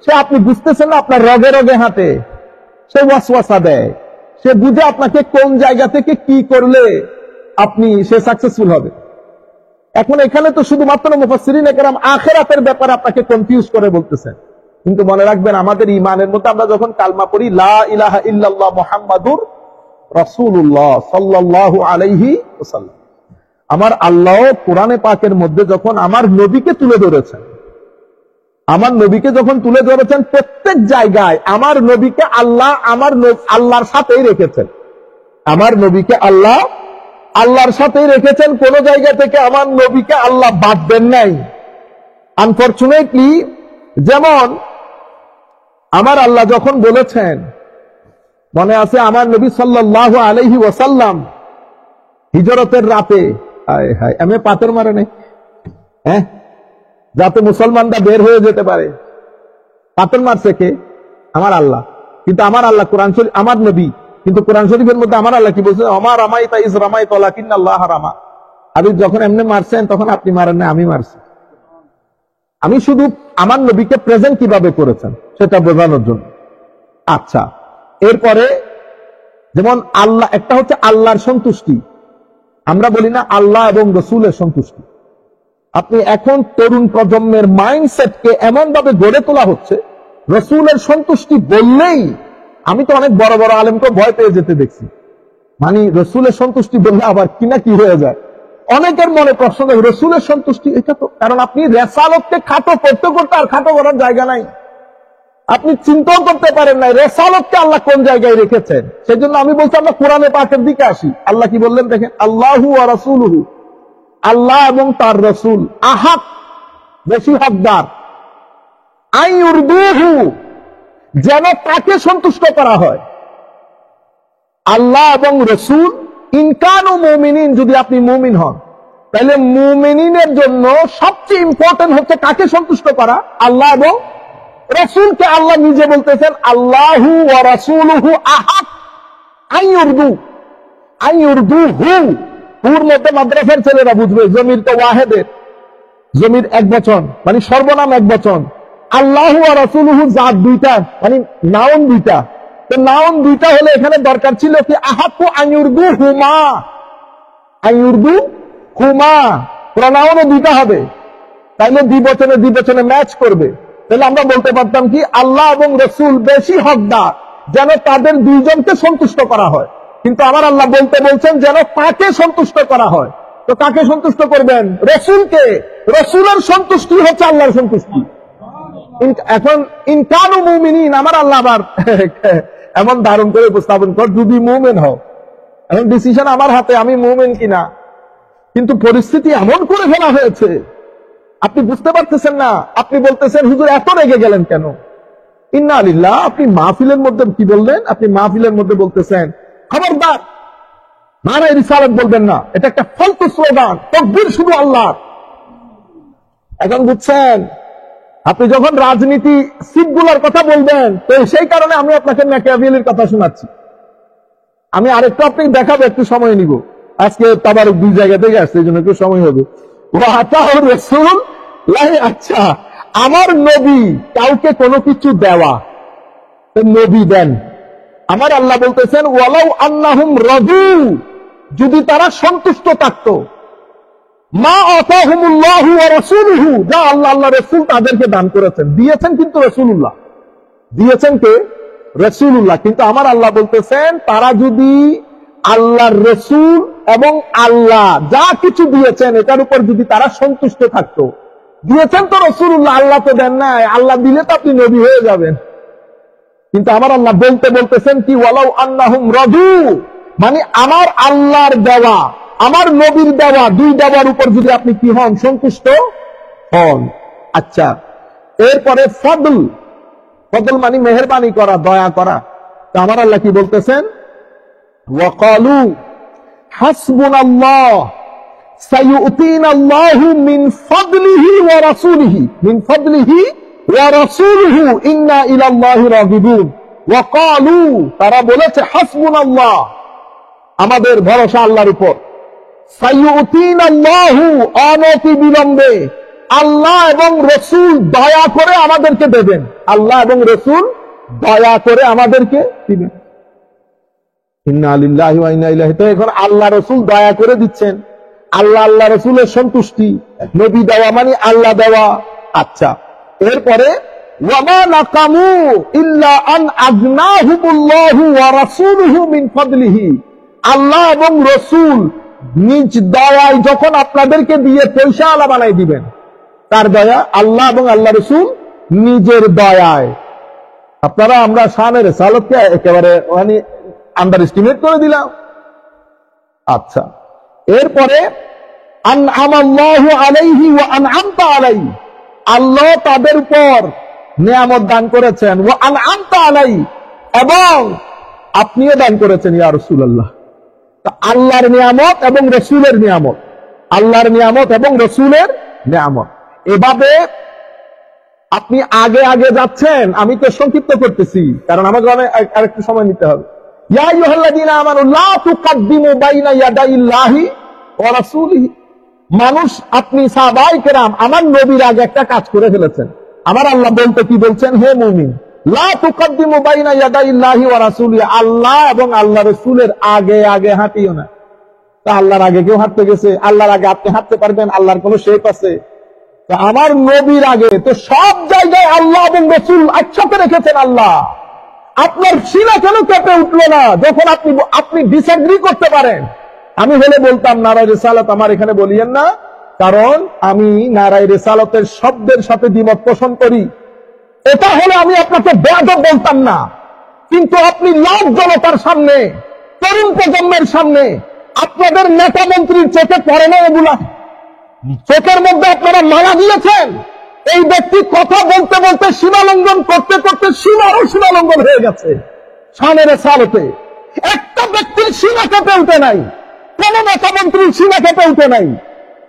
সে, আপনি বুঝতেছেন না, আপনার রগে রগে হাঁটে, সে ওয়াসওয়াসা দেয়, সে বুঝে আপনাকে কোন জায়গা থেকে কি করলে সে সাকসেসফুল হবে। এখন এখানে তো শুধুমাত্র মুফাসসিরিনে কেরাম আখিরাতের ব্যাপারে আপনাকে কনফিউজ করে বলতেছেন, কিন্তু মনে রাখবেন আমাদের ঈমানের মধ্যে আমরা যখন কালমা পড়ি লা ইলাহা ইল্লাল্লাহ মুহাম্মাদুর রাসূলুল্লাহ সাল্লাল্লাহু আলাইহি ওয়াসাল্লাম, আমার আল্লাহ কোরআনে পাকের মধ্যে যখন আমার নবীকে তুলে ধরেছেন, আমার নবীকে যখন তুলে ধরেছেন, প্রত্যেক জায়গায় আমার নবীকে আল্লাহ আল্লাহর সাথেই রেখেছেন। আমার নবীকে আল্লাহ আল্লাহর সাথেই রেখেছেন। কোন জায়গা থেকে আমার নবীকে আল্লাহ বাদ দেন নাই। আনফরচুনেটলি, যেমন আমার আল্লাহ যখন বলেছেন, মনে আছে আমার নবী সাল্লাল্লাহু আলাইহি ওয়াসাল্লাম হিজরতের রাতে, আমি পাথর মারে নাই, হ্যাঁ, যাতে মুসলমানরা বের হয়ে যেতে পারে, পাথর মারছে কে? আমার আল্লাহ। কিন্তু আমার আল্লাহ কোরআন শরীফ, আমার নবী কিন্তু কোরআন শরীফের মধ্যে আমার আল্লাহ কি বলছে? আমার রামাইতা ইজ রামাইতা লাকিন্নাল্লাহ রামা। আপনি যখন এমনি মারছেন তখন আপনি মারেন না, আমি মারছি। আমি শুধু আমার নবীকে প্রেজেন্ট কিভাবে করেছেন সেটা বোঝানোর জন্য। আচ্ছা, এরপরে যেমন আল্লাহ, একটা হচ্ছে আল্লাহর সন্তুষ্টি, আমরা বলি না আল্লাহ এবং রসুলের সন্তুষ্টি। আপনি এখন তরুণ প্রজন্মের মাইন্ডসেটকে এমন ভাবে গড়ে তোলা হচ্ছে, রসুলের সন্তুষ্টি বললেই, আমি তো অনেক বড় বড় আলেমকে ভয় পেয়ে যেতে দেখছি, মানে রসুলের সন্তুষ্টি বললে আবার কিনা কি হয়ে যায়। অনেকের মনে প্রশ্ন, রসুলের সন্তুষ্টি এটা তো, কারণ আপনি রেসালতকে খাটো করতে করতে আর খাটো করার জায়গা নাই, আপনি চিন্তাও করতে পারেন না রেসালতকে আল্লাহ কোন জায়গায় রেখেছেন। সেই জন্য আমি বলছি আমরা কোরআনে পাকের দিকে আসি। আল্লাহ কি বললেন দেখেন, আল্লাহু ওয়া রাসূলুহু, আল্লাহ এবং তার রসুল, আহাক, বেশি হকদার, আইয়ুরদুহু, যেন তাকে সন্তুষ্ট করা হয়। আল্লাহ এবং রসুল, ইনকানু মুমিনিন, যদি আপনি মুমিন হন, তাহলে মুমিনের জন্য সবচেয়ে ইম্পর্টেন্ট হচ্ছে কাকে সন্তুষ্ট করা? আল্লাহ এবং রসুলকে। আল্লাহ নিজে বলতেছেন আল্লাহু ওয়া রাসূলুহু আহাক আইয়ুরদুহু। পুর মধ্যে মাদ্রাসার ছেলেরা বুঝবে, জমির তো ওয়াহেদের, জমির এক বচন, মানে সর্বনাম এক বচন। আল্লাহু ওয়া রাসূলুহু জাত দুইটা, মানে নাউন দুইটা। তো নাউন দুইটা হলে এখানে দরকার ছিল কি আহাকু আইয়ুরদুহুমা, আইয়ুরদুহুমা, প্রনাউনও দুইটা হবে, তাইলে দ্বিবচনে ম্যাচ করবে। তাহলে আমরা বলতে পারতাম কি আল্লাহ এবং রসুল বেশি হকদার যেন তাদের দুইজনকে সন্তুষ্ট করা হয়। কিন্তু আমার আল্লাহ বলতে বলছেন যেন তাকে সন্তুষ্ট করা হয়। তো কাকে সন্তুষ্ট করবেন? রসুলকে। রসুলের সন্তুষ্টি হচ্ছে আল্লাহর সন্তুষ্টি। এখন ইনকানু মুমিনিন, আমার আল্লাহ আবার এমন ধারণ করে উপস্থাপন কর, যদি মুমিন হও। এখন ডিসিশন আমার হাতে, আমি মুমিন কিনা। কিন্তু পরিস্থিতি এমন করে ফেলা হয়েছে, আপনি বুঝতে পারতেছেন না। আপনি বলতেছেন হুজুর এত রেগে গেলেন কেন? ইন্না লিল্লাহ। আপনি মাহফিলের মধ্যে কি বললেন? আপনি মাহফিলের মধ্যে বলতেছেন খবরদার নারায়ে রিসালাত বলবেন না, এটা একটা ফালতু স্লোগান, তাকবীর শুধু আল্লাহ। এখন বুঝছেন, আপনি যখন রাজনীতি সিটগুলোর কথা বলবেন, তো সেই কারণে আমি আপনাকে ম্যাকিয়াভেলির কথা শোনাচ্ছি। আমি আরেকটু আপনাকে দেখাবো, একটু সময় নিব। আজকে আবার দুই জায়গা থেকে আসছে, এই জন্য একটু সময় হবে। আচ্ছা, আমার নবী কাউকে কোনো কিছু দেওয়া, নবী দেন। আমার আল্লাহ বলতেছেন ওয়ালাউ আন্নাহুম রাদু, যদি তারা সন্তুষ্ট থাকত, মা আতাহুমুল্লাহু ওয়া রাসূলুহু, যা আল্লাহ আল্লাহ রাসূল তাদেরকে দান করেছেন, দিয়েছেন কিন্তু রাসূলুল্লাহ, দিয়েছেন কে? রাসূলুল্লাহ। কিন্তু আমার আল্লাহ বলতেছেন তারা যদি আল্লাহর রাসূল এবং আল্লাহ যা কিছু দিয়েছেন এটার উপর যদি তারা সন্তুষ্ট থাকতো, দিয়েছেন তো রাসূলুল্লাহ, আল্লাহ তো দেন নাই, আল্লাহ দিলে তো আপনি নবী হয়ে যাবেন। কিন্তু আমার আল্লাহ বলতেছেন কি ওয়ালাউ আন্নাহুম রাদু, মানে আমার আল্লাহর দেওয়া, আমার নবীর দেওয়া, দুই দেওয়ার উপর যদি আপনি কি হন? সন্তুষ্ট হন। আচ্ছা, এরপরে ফদল, ফদল মানে মেহেরবানি করা, দয়া করা। তো আমার আল্লাহ কি বলতেছেন? ওয়াকালু হাসবুনাল্লাহ সাইয়ুতিনাল্লাহু মিন ফাদলিহি ওয়া রাসূলিহি, মিন ফাদলিহি ওয়া রাসূলুহু ইন্না ইলাল্লাহি রাগিবুন। ওয়াকালু, তারা বলেছে হাসবুনাল্লাহ, আমাদের ভরসা আল্লাহর উপর। সাইয়ুতিনাল্লাহু, অনতি বিলম্বে আল্লাহ এবং রসুল দয়া করে আমাদেরকে দেবেন, আল্লাহ এবং রসুল দয়া করে আমাদেরকে দিবেন। ইন্না লিল্লাহি ওয়া ইন্না ইলাইহি। তো এখন আল্লাহ রসুল দয়া করে দিচ্ছেন, আল্লাহ আল্লাহ রসুলের সন্তুষ্টি, নবী দেওয়া মানে আল্লাহ দেওয়া। আচ্ছা, এরপরে ওয়ামা নাকামু ইল্লা আন আগনাহুমুল্লাহু ওয়া রাসূলুহু মিন ফাদলিহি, আল্লাহ এবং রসুল নিজ দয়ায় যখন আপনাদেরকে দিয়ে পয়সা আলা বানাই দিবেন, তার দয়া আল্লাহ এবং আল্লাহ রসুল নিজের দয়ায়। আপনারা আমরা শানের রিসালাতকে একেবারে মানে আন্ডার এস্টিমেট করে দিলাম। আচ্ছা, এরপরে আনআমাল্লাহু আলাইহি ওয়া আনআমতা আলাইহি, আল্লাহ তাদের উপর নিয়ামত দান করেছেন, ওয়া আনআমতা আলাইহি, এবং আপনিও দান করেছেন ইয়া রাসূলুল্লাহ। তা আল্লাহর নিয়ামত এবং রাসূলের নিয়ামত, আল্লাহর নিয়ামত এবং রাসূলের নিয়ামত, এভাবে আপনি আগে আগে যাচ্ছেন। আমি তো সংক্ষিপ্ত করতেছি কারণ আমাকে আরেকটু সময় নিতে হবে। ইয়া আইয়ুহাল্লাযীনা আমানু লা তুকদ্দিমু বাইনা ইয়াদাইল্লাহি ওয়া রাসূলিহি। মানুষ, আপনি সাহাবায়ে কেরাম আমার নবীর আগে একটা কাজ করে ফেলেছেন। আমার আল্লাহ বলতে কি বলছেন, হে মুমিন, লা তুকদ্দিমু বাইনা ইয়াদাইল্লাহি ওয়া রাসূলিহি, আল্লাহ এবং আল্লাহ রাসূলের আগে আগে হাঁটিও না। তা আল্লাহর আগে কেউ হাঁটতে গেছে? আল্লাহর আগে আপনি হাঁটতে পারবেন? আল্লাহর কোন শেপ আছে? আমার নবীর আগে তো সব জায়গায় আল্লাহ এবং রাসূল একসাথে রেখেছেন। আল্লাহ, আপনার সিনা কেন কেঁপে উঠলো না যখন আপনি ডিসএগ্রি করতে পারেন? আমি হলে বলতাম নারায়ে রিসালাত আমার এখানে বলিয়েন না, কারণ আমি নারায়ে রিসালাতের শব্দের সাথে দ্বিমত পোষণ করি। এটা হলে আমি আপনাকে বেয়াদব বলতাম না, কিন্তু আপনি লাখ জনতার সামনে, তরুণ প্রজন্মের সামনে, আপনাদের নেতা মন্ত্রীর চোখে পড়ে না এগুলা? চোখের মধ্যে আপনারা মালা দিয়েছেন। এই ব্যক্তি কথা বলতে বলতে সীমালঙ্ঘন করতে করতে সীমারও সীমালঙ্ঘন হয়ে গেছে। শানের রিসালাতে একটা ব্যক্তির সীমা কেঁপে উঠে নাই, কোন নেতা মন্ত্রীর সীমা কেঁপে উঠে নাই।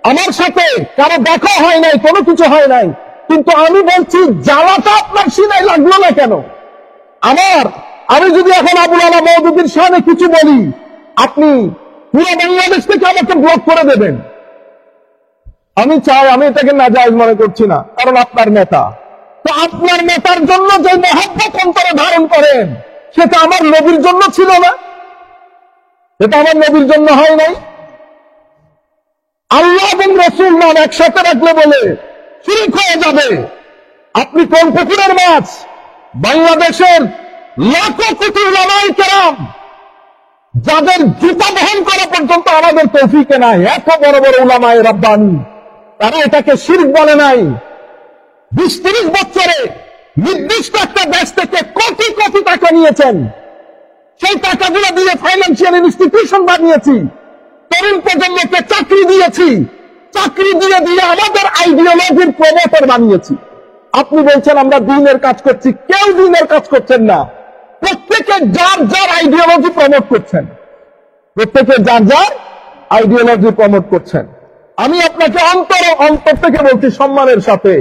আমার সাথে কারো দেখা হয় নাই, কোনো কিছু হয় নাই, কিন্তু আমি বলছি জ্বালাটা আপনার সীমায় লাগলো না কেন? আমি যদি এখন আবুল আলা মওদুদীর শানে কিছু বলি, আপনি পুরো বাংলাদেশ থেকে আমাকে ব্লক করে দেবেন। আমি চাই, আমি এটাকে নাজায়েজ মনে করছি না, কারণ আপনার নেতা। তো আপনার নেতার জন্য যে মহব্বত অন্তরে ধারণ করেন, সেটা আমার নবীর জন্য ছিল না? এটা আমার নবীর জন্য হয় নাই? আল্লাহ এবং রাসূল নাম একসাথে রাখলে বলে শিরক হয়ে যাবে। আপনি কোন পুকুরের মাছ? বাংলাদেশের লাখো কোটি উলামায়ে কেরাম, যাদের জুতা বহন করা পর্যন্ত আমাদের তৌফিকে নাই, এত বড় বড় উলামায়ে রাব্বানী, তারা এটাকে শিরক বলে নাই। 20-30 বছরে নির্দিষ্ট একটা দেশ থেকে কোটি কোটি টাকা নিয়েছেন, সেই টাকাগুলো দিয়ে ফাইন্যান্সিয়াল ইনস্টিটিউশন বানিয়েছি, তরুণ প্রজন্মকে চাকরি দিয়েছি, চাকরি দিয়ে দিয়ে আমাদের আইডিওলজির প্রমোটার বানিয়েছি। আপনি বলছেন আমরা দ্বীনের কাজ করছি, কেউ দ্বীনের কাজ করছেন না। প্রত্যেকে যার যার আইডিওলজি প্রমোট করছেন, প্রত্যেকে যার যার আইডিওলজি প্রমোট করছেন। আমি আপনাকে অন্তর থেকে বলছি, সম্মানের সাথে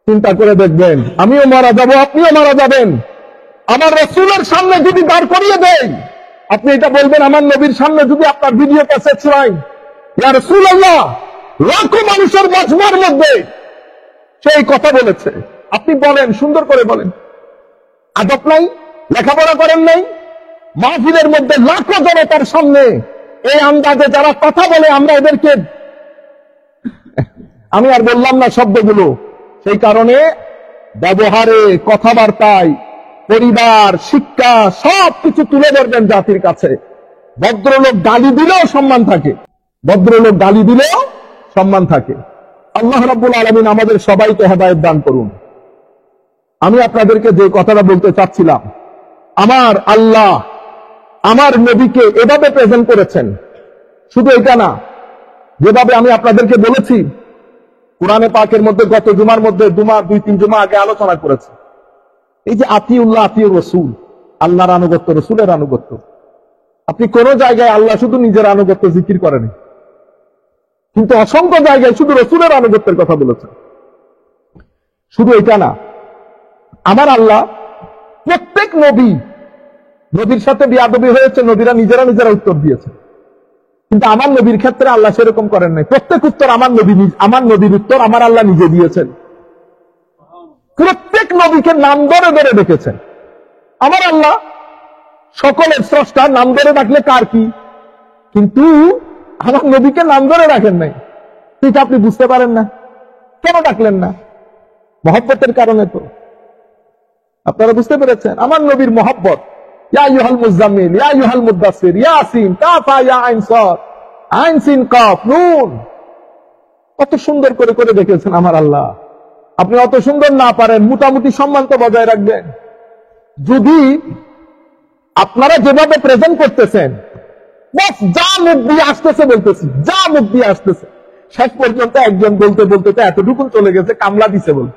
চিন্তা করে দেখবেন, আমিও মারা যাব, আপনিও মারা যাবেন। আমার রাসূলের সামনে যদি দাঁড় করিয়ে দেয়, আপনি এটা বলবেন আমার নবীর সামনে যদি আপনার ভিডিও ক্যাসেট শোনাই, ইয়া রাসূলুল্লাহ, লাখো মানুষের মজমার মধ্যে সেই কথা বলেছে, আপনি বলেন, সুন্দর করে বলেন। আদব নাই, লেখাপড়া করেন নাই, মাহফিলের মধ্যে লাখো জনতার সামনে এই আন্দাজে যারা কথা বলে, আমরা এদেরকে, আমি আর বললাম না শব্দগুলো, সেই কারণে ব্যবহারে, কথাবার্তায়, পরিবার, শিক্ষা সবকিছু তুলে ধরবেন জাতির কাছে। ভদ্রলোক গালি দিলেও সম্মান থাকে, ভদ্রলোক গালি দিলেও সম্মান থাকে। আল্লাহ রাব্বুল আলামিন আমাদের সবাইকে হেদায়েত দান করুন। আমি আপনাদেরকে যে কথাটা বলতে চাচ্ছিলাম, আমার আল্লাহ আমার নবীকে এভাবে প্রেজেন্ট করেছেন। শুধু এটা না, যেভাবে আমি আপনাদেরকে বলেছি, কোরআনে পাকের মধ্যে গত জুমার মধ্যে 2-3 জুমা আগে আলোচনা করেছে, এই যে আতিউল্লাহ আতিউর রাসূল, আল্লাহর আনুগত্য, রাসূলের আনুগত্য। আপনি কোন জায়গায় আল্লাহ শুধু নিজের আনুগত্য জিকির করেন, কিন্তু অসংখ্য জায়গায় শুধু রাসূলের আনুগত্যের কথা বলেছেন। শুধু এটা না, আমার আল্লাহ প্রত্যেক নবীর সাথে বিয়াদবি হয়েছে, নবীরা নিজেরা উত্তর দিয়েছে, কিন্তু আমার নবীর ক্ষেত্রে আল্লাহ সেরকম করেন নাই। প্রত্যেক উত্তর আমার নবীর উত্তর আমার আল্লাহ নিজে দিয়েছেন। প্রত্যেক নবীকে নাম ধরে ধরে ডেকেছেন। আমার আল্লাহ সকলের স্রষ্টা, নাম ধরে ডাকলে কার কি, কিন্তু আমার নবীকে নাম ধরে রাখেন নাই। ঠিক আপনি বুঝতে পারেন না কেন ডাকলেন না? মহব্বতের কারণে তো। আপনারা বুঝতে পেরেছেন? আমার নবীর মহব্বত, ইয়া আইয়ুহাল মুযাম্মিল, ইয়া আইয়ুহাল মুদ্দাসসির, ইয়াসিন, কাফা, ইয়া আইন সাদ, আইন সিন কফ নুন। কত সুন্দর করে করে দেখেছেন আমার আল্লাহ। আপনি অত সুন্দর না পারেন, মোটামুটি সম্মান তো বজায় রাখবেন। যদি আপনারা যেভাবে প্রেজেন্ট করতেছেন, বাস যা মুখ দিয়ে আসতেছে বলতেছি, যা মুখ দিয়ে আসতেছে, শেষ পর্যন্ত একজন বলতে বলতে তো এতটুকু চলে গেছে, কামলা দিছে বল।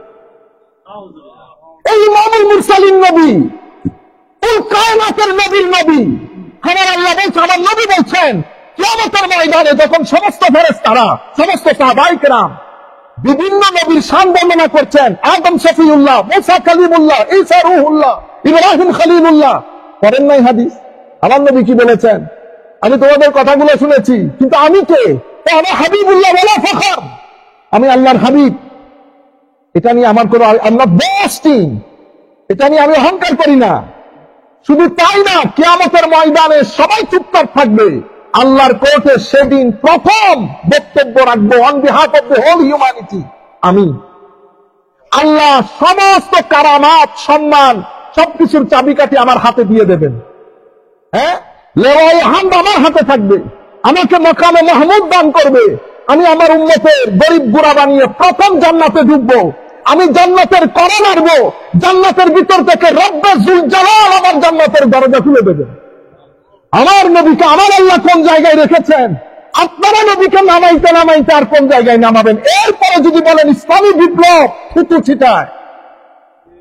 এই ইমামুল মুরসালিন নবী, এই কায়নাতের নবীর নবী, আমার আল্লাহ বলছে, আমার নবী বলছেন, কিয়ামতের ময়দানে যখন সমস্ত ফেরেশতারা, সমস্ত সাহাবায়ে কেরাম বিভিন্ন নবীর শান বর্ণনা করছেন, আদম শফিউল্লাহ, মুসা কালিমুল্লাহ, ঈসা রূহুল্লাহ, ইব্রাহিম খলিলুল্লাহ, করেন নাই হাদিস? আমার নবী কি বলেছেন? আমি তোমাদের কথাগুলো শুনেছি, কিন্তু আমি কে? আমি হাবিবুল্লাহ ওয়ালা ফখর, আমি আল্লাহর হাবিব। এটা নিয়ে আমার কোনো, আল্লাহ বস্টিং, এটা নিয়ে আমি অহংকার করি না। শুধু তাই না, কিয়ামতের ময়দানে সবাই চুপচাপ থাকবে। আল্লাহর কোর্টে সেদিন প্রথম বক্তব্য রাখবো on behalf of the whole humanity আমি। আল্লাহ সমস্ত কারামাত, সম্মান, সবকিছুর চাবিকাঠি আমার হাতে দিয়ে দেবেন। হ্যাঁ, লেওয়ায়ে হামদ আমার হাতে থাকবে, আমাকে মাকামে মাহমুদ দান করবে। আমি আমার উম্মতের গরিব গুড়া বানিয়ে প্রথম জান্নাতে ঢুকবো। আমি জান্নাতের কড়া নাড়বো, জান্নাতের ভিতর থেকে রব্বে যুল জালাল আমার জান্নাতের দরজা খুলে দেবেন। আমার নবীকে আমার আল্লাহ কোন জায়গায় রেখেছেন, আপনারা নবীকে নামাইতে নামাইতে আর কোন জায়গায় নামাবেন? এরপরে যদি বলেন ইসলামী বিপ্লব, থুতু ছিটায়,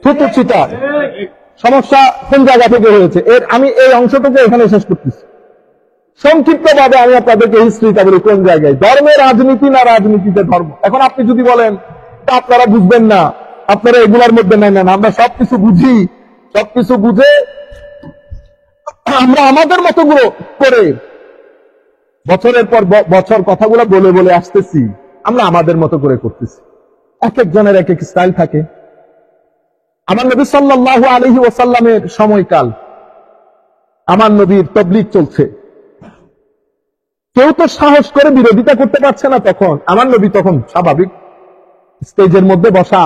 থুতু ছিটায়। সমস্যা কোন জায়গা থেকে হয়েছে? আমি এই অংশটুকু এখানে শেষ করতেছি। সংক্ষিপ্ত ভাবে আমি আপনাদেরকে হিস্ট্রিটা বলি, কোন জায়গায় ধর্মে রাজনীতি না রাজনীতিতে ধর্ম। এখন আপনি যদি বলেন আপনারা বুঝবেন না, আপনারা এগুলার মধ্যে নেন, আমরা সবকিছু বুঝি, সবকিছু বুঝে আমরা আমাদের মতো গুলো করে বছরের পর বছর কথাগুলো বলে বলে আসতেছি, আমরা আমাদের মতো করে করতেছি। এক একজনের এক এক স্টাইল থাকে। আমার নবী সাল্লাল্লাহু আলাইহি ওয়াসাল্লামের সময়কাল, আমার নবীর তাবলীগ চলছে, কেউ তো সাহস করে বিরোধিতা করতে পারছে না। তখন আমার নবী তখন স্বাভাবিক স্টেজের মধ্যে বসা,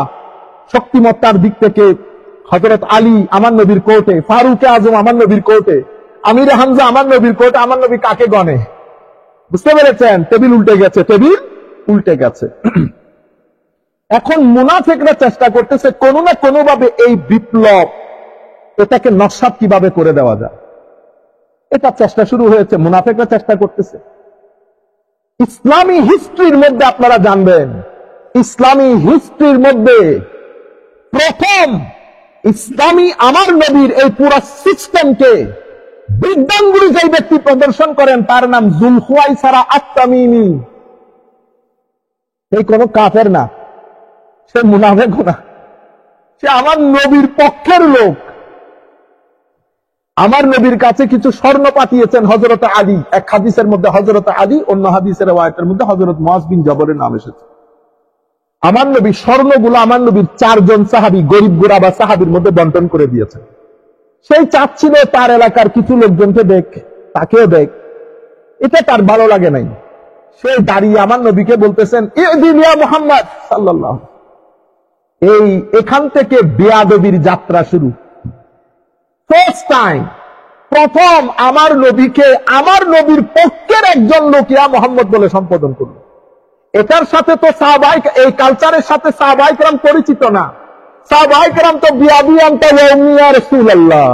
শক্তিমত্তার দিক থেকে হযরত আলী আমার নবীর কোর্টে, ফারুক আজম আমার নবীর কোর্টে, আমির হামজা আমার নবীর কোর্টে। আমার নবী কাকে গনে? বুঝতে পেরেছেন? টেবিল উল্টে গেছে, টেবিল উল্টে গেছে। এখন মুনাফিকরা চেষ্টা করতেছে কোনো না কোনো ভাবে এই বিপ্লব, এটাকে নস্যাৎ কিভাবে করে দেওয়া যায়, এটা চেষ্টা শুরু হয়েছে। মুনাফিকরা চেষ্টা করতেছে। ইসলামী হিস্ট্রির মধ্যে আপনারা জানবেন, ইসলামী হিস্ট্রির মধ্যে প্রথম ইসলামী আমার নবীর এই পুরো সিস্টেমকে বিদ্যাঙ্গুলি যে ব্যক্তি প্রদর্শন করেন, তার নাম যুলখুয়াইসারা আত-তামিমি। এই কোন কাফের না, সে মুনাফিক না, সে আমার নবীর পক্ষের লোক। আমার নবীর কাছে কিছু স্বর্ণ পাঠিয়েছেন হযরত আলী। এক হাদিসের মধ্যে হযরত আলী, অন্য হাদিসের রিওয়ায়াতের মধ্যে হযরত মুআজ বিন জবরের নাম এসেছে। আমার নবী স্বর্ণগুলো আমার নবীর 4 জন সাহাবী, গরিব গুরাবা সাহাবীর মধ্যে বন্টন করে দিয়েছেন। সেই চাচ্ছিল তার এলাকার কিছু লোকজনকে দেখ, তাকেও দেখ। এটা তার ভালো লাগে নাই। সে দাঁড়িয়ে আমার নবীকে বলতেছেন, ইদিন ইয়া মুহাম্মদ সাল্লাল্লাহু। এখান থেকে বেয়াদবির যাত্রা শুরু। ফার্স্ট টাইম, প্রথম আমার নবীকে আমার নবীর পক্ষের একজন লোক ইয়া মুহাম্মদ বলে সম্বোধন করল। এটার সাথে তো সাহাবায়ে, এই কালচারের সাথে সাহাবায়ে কেরাম পরিচিত না। সাহাবায়ে কেরাম তো বিয়াবি আনতা ওয়া উম্মি ইয়া রাসূলুল্লাহ,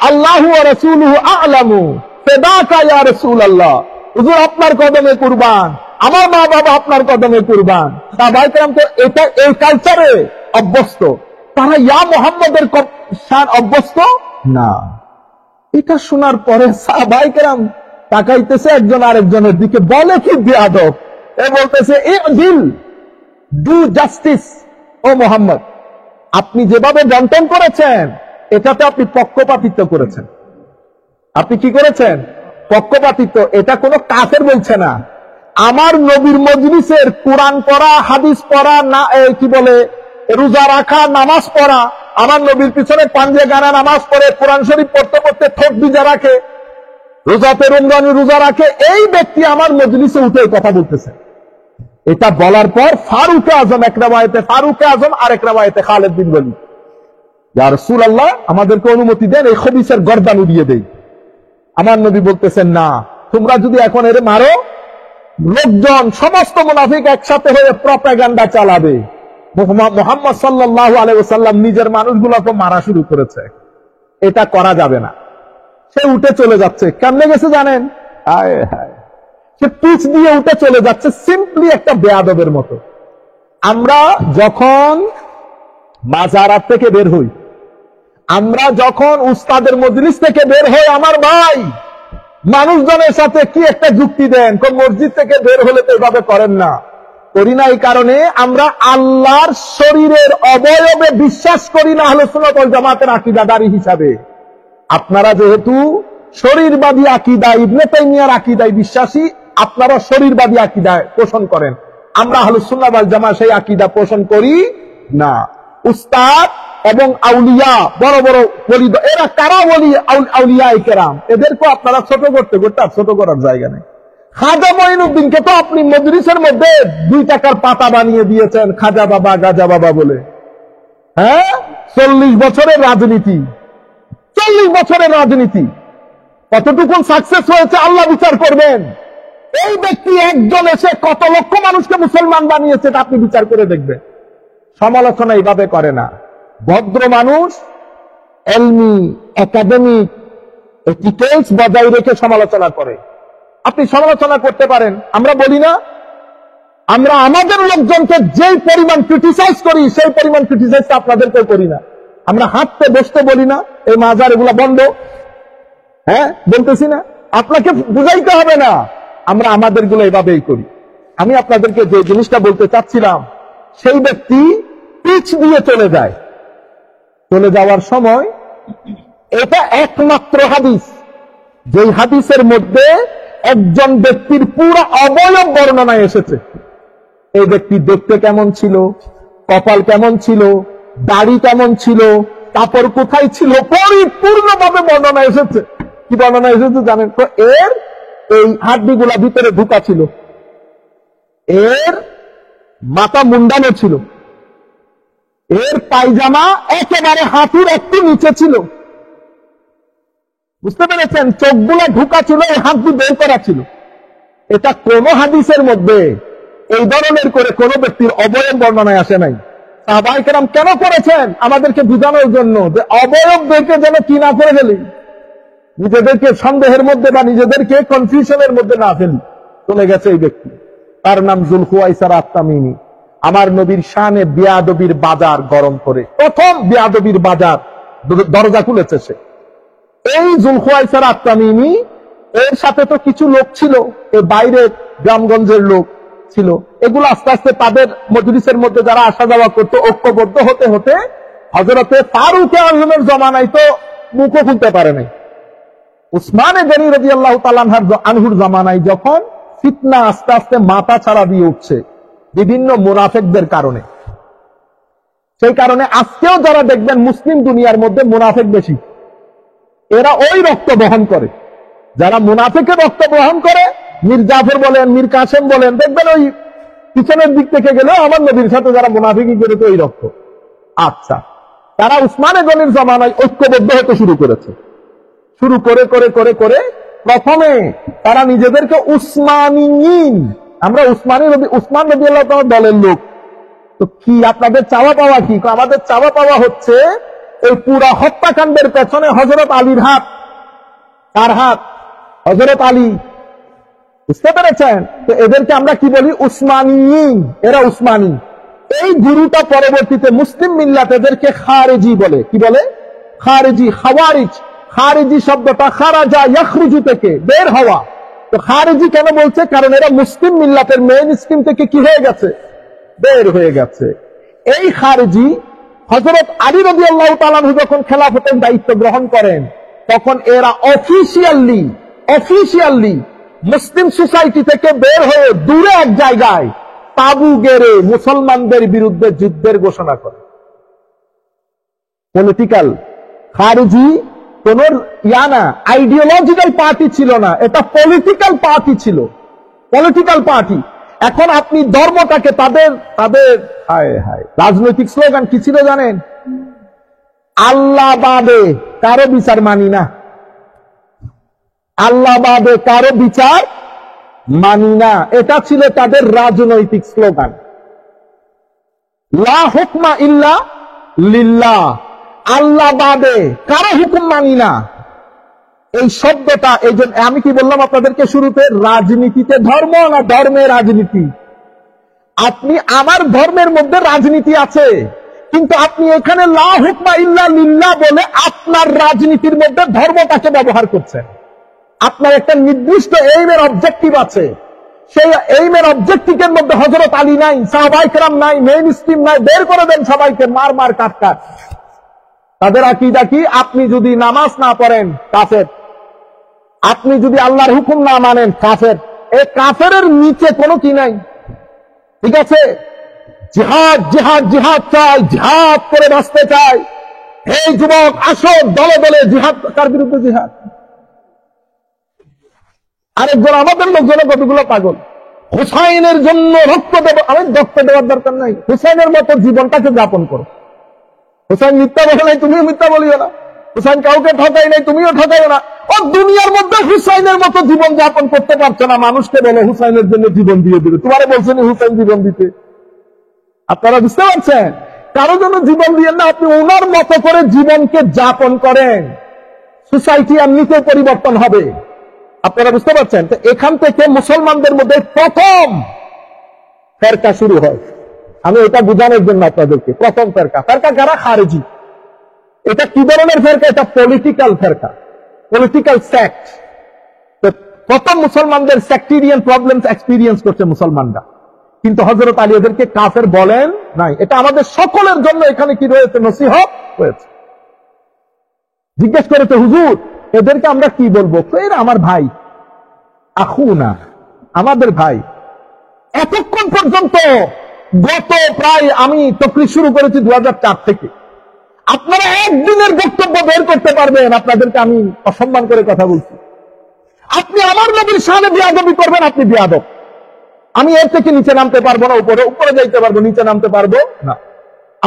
আল্লাহু ওয়া রাসূলুহু আ'লামু, ফিদাকা ইয়া রাসূলুল্লাহ, হুজুর আপনার কদমে কুরবান, আমার মা বাবা আপনার কদমে কুরবান। সাহাবায়ে কেরাম তো এটা এই কালচারে অভ্যস্ত, তারা ইয়া মুহাম্মদের শান অভ্যস্ত না। এটা শোনার পরে সাহাবায়ে কেরাম তাকাইতেছে একজন আরেকজনের দিকে, বলে কি বেয়াদব, এ বলতেছে ইদিল, ডু জাস্টিস ও মুহাম্মদ, আপনি যেভাবে বন্টন করেছেন এটাতে আপনি পক্ষপাতিত্ব করেছেন। আপনি কি করেছেন? পক্ষপাতিত্ব। এটা কোনো কাফের বলছে না। আমার নবীর মজলিসের কোরআন পড়া, হাদিস পড়া, না কি বলে রোজা রাখা, নামাজ পড়া, আমার নবীর পিছনে পাঞ্জে গানা নামাজ পড়ে, কোরআন শরীফ পড়তে পড়তে ঠোঁট ভিজা রাখে, রোজাতে রমজানে রোজা রাখে, এই ব্যক্তি আমার মজলিসে উঠে কথা বলতেছে। এটা বলার পর ফারুক আজম, এক রাওয়ায়াতে ফারুক আজম, আরেক রাওয়ায়াতে খালিদ বিন ওয়ালিদ, ইয়া রাসূলুল্লাহ আমাদেরকে অনুমতি দেন এই খবিসের গর্দান উড়িয়ে দেই। আমার নবী বলতেছেন, না, তোমরা যদি এখন এর মারো লোকজন সমস্ত মুনাফিক একসাথে হয়ে প্রপাগান্ডা চালাবে। মুহাম্মদ সাল্লাল্লাহু আলাইহি ওয়াসাল্লাম নিজের মানুষগুলোকে মারা শুরু করেছে। এটা করা যাবে না। সে উঠে চলে যাচ্ছে। কেমনে গেছে জানেন? হায় হায়, সে পিচ দিয়ে উঠে চলে যাচ্ছে, সিম্পলি একটা বেয়াদবের মতো। আমরা যখন মাজারাত থেকে বের হই, আমরা যখন উস্তাদের মজলিস থেকে বের হই, আমার ভাই মানুষজনের সাথে কি একটা যুক্তি দেন, কোন মসজিদ থেকে বের হলে তো এভাবে করেন না। করি না এই কারণে আমরা আল্লাহর শরীরের অবয়বে বিশ্বাস করি না আহলে সুন্নাত ওয়াল জামাতের আকীদাদারী হিসাবে। আপনারা যেহেতু শরীরবাদী আকীদা, ইবনে তাইমিয়ার আকীদায় বিশ্বাসী, আপনারা শরীরবাদী আকীদায় পোষণ করেন। আমরা আহলে সুন্নাত ওয়াল জামাত সেই আকীদা পোষণ করি না। উস্তাদ এবং আউলিয়া, বড় বড় ওলি, এরা কারা ওলি? আউলিয়া কেরাম। এদেরকে আপনারা ছোট করতে করতে আর ছোট করার জায়গা নেই। খাজা মঈনুদ্দিনকে তো আপনি মজলিসের মধ্যে 2 টাকার পাতা বানিয়ে দিয়েছেন খাজা বাবা, গাজা বাবা বলে। হ্যাঁ, 40 বছরের রাজনীতি, 40 বছরের রাজনীতি কতটুকু সাকসেস হয়েছে আল্লাহ বিচার করবেন। এই ব্যক্তি একজন এসে কত লক্ষ মানুষকে মুসলমান বানিয়েছে, আপনি বিচার করে দেখবেন। সমালোচনা এইভাবে করে না। ভদ্র মানুষ এলমি, একাডেমিক এথিক্যালস বজায় রেখে সমালোচনা করে। আপনি সমালোচনা করতে পারেন, আমরা বলি না। আমরা আমাদের লোকজনকে যেই পরিমাণ ক্রিটিসাইজ করি, সেই পরিমাণ ক্রিটিসাইজ আপনাদেরকেও করি না। আমরা হাঁটতে বসতে বলি না এই মাজার এগুলা বন্ধ, হ্যাঁ বলতেছি না। আপনাকে বুঝাইতে হবে না, আমরা আমাদের গুলো এভাবেই করি। আমি আপনাদেরকে যে জিনিসটা বলতে চাচ্ছিলাম, সেই ব্যক্তি পিছ দিয়ে চলে যায়। চলে যাওয়ার সময় এটা একমাত্র হাদিস, যেই হাদিসের মধ্যে একজন ব্যক্তির পুরো অবয়ব বর্ণনায় এসেছে। এই ব্যক্তি দেখতে কেমন ছিল, কপাল কেমন ছিল, দাড়ি কেমন ছিল, কাপড় কোথায় ছিল, পরিপূর্ণভাবে বর্ণনা এসেছে। কি বর্ণনা এসেছে জানেন তো? এর এই হাড্ডিগুলা ভিতরে ঢুকা ছিল, এর মাথা মুন্ডানো ছিল, এর পায়জামা একেবারে হাঁটুর একটু নিচে ছিল, বুঝতে পেরেছেন? চোখগুলা ঢুকা ছিল, এই হাড্ডি বের করা ছিল। এটা কোন হাদিসের মধ্যে এই ধরনের করে কোন ব্যক্তির অবয়ব বর্ণনায় আসে নাই। সাহাবায়ে কেরাম কেন করেছেন? আমাদেরকে বুঝানোর জন্য যে অবয়ব দেখে যেন কি না করে ফেলি, নিজেদেরকে সন্দেহের মধ্যে বা নিজেদেরকে কনফিউশনের মধ্যে না ফেলি। চলে গেছে এই ব্যক্তি, তার নাম যুলখুয়াইসার আত-তামিমি। আমার নবীর শানে বিয়াদবির বাজার গরম করে, প্রথম বিয়াদবির বাজার দরজা খুলেছে সে। এই যুলখুয়াইসার আত-তামিমি, এর সাথে তো কিছু লোক ছিল, এই বাইরে গ্রামগঞ্জের লোক ছিল। এগুলো আস্তে আস্তে তাদের মজলিসের মধ্যে যারা আসা যাওয়া করতো, ঐক্যবদ্ধ হতে হতে হযরতে ফারুক আযমের জমানায় তো মুখও খুলতে পারে নাই। উসমানে গনি রাদিয়াল্লাহু তাআলা আনহুর জামানায় যখন ফিতনা আস্তে আস্তে মাথা ছাড়া দিয়ে উঠছে বিভিন্ন মুনাফিকদের কারণে, সেই কারণে আজকেও যারা দেখবেন মুসলিম দুনিয়ার মধ্যে মুনাফিক বেশি, এরা ওই রক্ত বহন করে। যারা মুনাফিকের রক্ত বহন করে, মীর জাফর বলেন, মীর কাসেম বলেন, দেখবেন ওই পিছনের দিক থেকে গেলে আমার নবীর সাথে যারা মুনাফিকি করেছে ওই রক্ত। আচ্ছা, তারা উসমানে গনির জমানায় ঐক্যবদ্ধ হতে শুরু করেছে। শুরু করে করে করে করে প্রথমে তারা নিজেদেরকে উসমানীয়িন, আমরা উসমান রাদিয়াল্লাহু তাআলা দলের লোক। তো কি আপনাদের চাওয়া পাওয়া কি? আমাদের চাওয়া পাওয়া হচ্ছে এই পুরা হত্যাকাণ্ডের পেছনে হযরত আলীর হাত। কার হাত? হযরত আলী। বুঝতে পেরেছেন? তো এদেরকে আমরা কি বলি? উসমানীয়িন। এরা উসমানী। এই গুরুটা পরবর্তীতে মুসলিম মিল্লাত এদেরকে খারেজি বলে। কি বলে? খারেজি, খাওয়ারিজ। খারেজি শব্দটা খারাজা ইয়াখরুজু থেকে, বের হওয়া। তো খারেজি কেন বলছে? কারণ এরা মুসলিম মিল্লাতের মেইন স্ট্রিম থেকে কি হয়ে গেছে? বের হয়ে গেছে। এই খারেজি হযরত আলী রাদিয়াল্লাহু তাআলা আনহু যখন খেলাফতের দায়িত্ব গ্রহণ করেন, তখন এরা অফিশিয়ালি মুসলিম সোসাইটি থেকে বের হয়ে দূরে এক জায়গায় তাবু গেড়ে মুসলমানদের বিরুদ্ধে যুদ্ধের ঘোষণা করে। পলিটিক্যাল খারেজি কোন আইডিওলজিক্যাল পার্টি ছিল না, এটা পলিটিক্যাল পার্টি ছিল, পলিটিক্যাল পার্টি। এখন আপনি ধর্মটাকে তাদের রাজনৈতিক স্লোগান কি ছিল জানেন? আল্লাহ বাদে কারো বিচার মানি না, আল্লাহ বাদে কারো বিচার মানি না, এটা ছিল তাদের রাজনৈতিক স্লোগান। লা হুকমা ইল্লা লিল্লাহ, আল্লাহ বাদে কারো হুকুম মানি না। এই শব্দটা, এই জন্য আমি কি বললাম আপনাদেরকে শুরুতে, রাজনীতিতে ধর্ম না ধর্মে রাজনীতি। আপনি আমার ধর্মের মধ্যে রাজনীতি আছে, কিন্তু আপনি এখানে লা হুকমা ইল্লা লিল্লাহ বলে আপনার রাজনীতির মধ্যে ধর্মটাকে ব্যবহার করছেন। আপনার একটা নির্দিষ্ট এইমের অবজেক্টিভ আছে, সেই এইমের অবজেক্টিভের মধ্যে হযরত আলী নাই, সাহাবায়ে কেরাম নাই, মেইন স্ট্রিম নাই, বের করে দেন সবাইকে, মার মার কাট কাট। তাদের আকীদা কি? আপনি যদি নামাজ না পড়েন কাফের, আপনি যদি আল্লাহর হুকুম না মানেন কাফের। এই কাফেরের নিচে কোনো কি নাই, ঠিক আছে? জিহাদ জিহাদ জিহাদ চাই, জিহাদ করে বাঁচতে চাই। এই যুবক আসো দলে দলে জিহাদ। কার বিরুদ্ধে জিহাদ? আরেকজন আমাদের লোকজন কতগুলো পাগল, হুসাইনের জন্য রক্ত দেব। আমি রক্ত দেওয়ার দরকার নাই, হুসাইনের মতো জীবনটাকে যাপন করো। হুসাইন মিথ্যা বলে নাই, তুমিও মিথ্যা বলিও না। হুসাইন কাউকে ঠকাই নাই, তুমিও ঠকাইও না। ও দুনিয়ার মধ্যে হুসাইনের মতো জীবন যাপন করতে পারছো না, মানুষকে বলো হুসাইনের জন্য জীবন দিয়ে দিবে। তোমারে বলছেন হুসাইন জীবন দিতে। আপনারা বুঝতে পারছেন? কারো জন্য জীবন দিয়ে না, আপনি ওনার মতো করে জীবনকে যাপন করেন, সোসাইটি এমনিতে পরিবর্তন হবে। আপনারা বুঝতে পারছেন? তো এখান থেকে মুসলমানদের মধ্যে প্রথম ফেরকা শুরু হয়। আমি এটা বোঝানোর জন্য আপনাদেরকে, প্রথম ফেরকা কারা? খারেজি। এটা কি ধরনের ফেরকা? এটা পলিটিক্যাল ফেরকা, পলিটিক্যাল সেক্ট। তো প্রথম মুসলমানদের সেক্টেরিয়ান প্রবলেমস এক্সপিরিয়েন্স করছে মুসলমানরা, কিন্তু হযরত আলী এদেরকে কাফের বলেন নাই। এটা আমাদের সকলের জন্য এখানে কি রয়েছে? নসিহত রয়েছে। জিজ্ঞেস করেছে, হুজুর এদেরকে আমরা কি বলবো? এরা আমার ভাই, আখুনা, আমাদের ভাই। এতক্ষণ পর্যন্ত গত প্রায়, আমি তকরির শুরু করেছি 2004 থেকে, আপনারা একদিনের বক্তব্য বের করতে পারবেন আপনাদেরকে আমি অসম্মান করে কথা বলছি? আপনি আমার নবীর শানে বেয়াদবি করবেন, আপনি বেয়াদব। আমি এর থেকে নিচে নামতে পারবো না, উপরে উপরে যাইতে পারবো, নিচে নামতে পারবো না।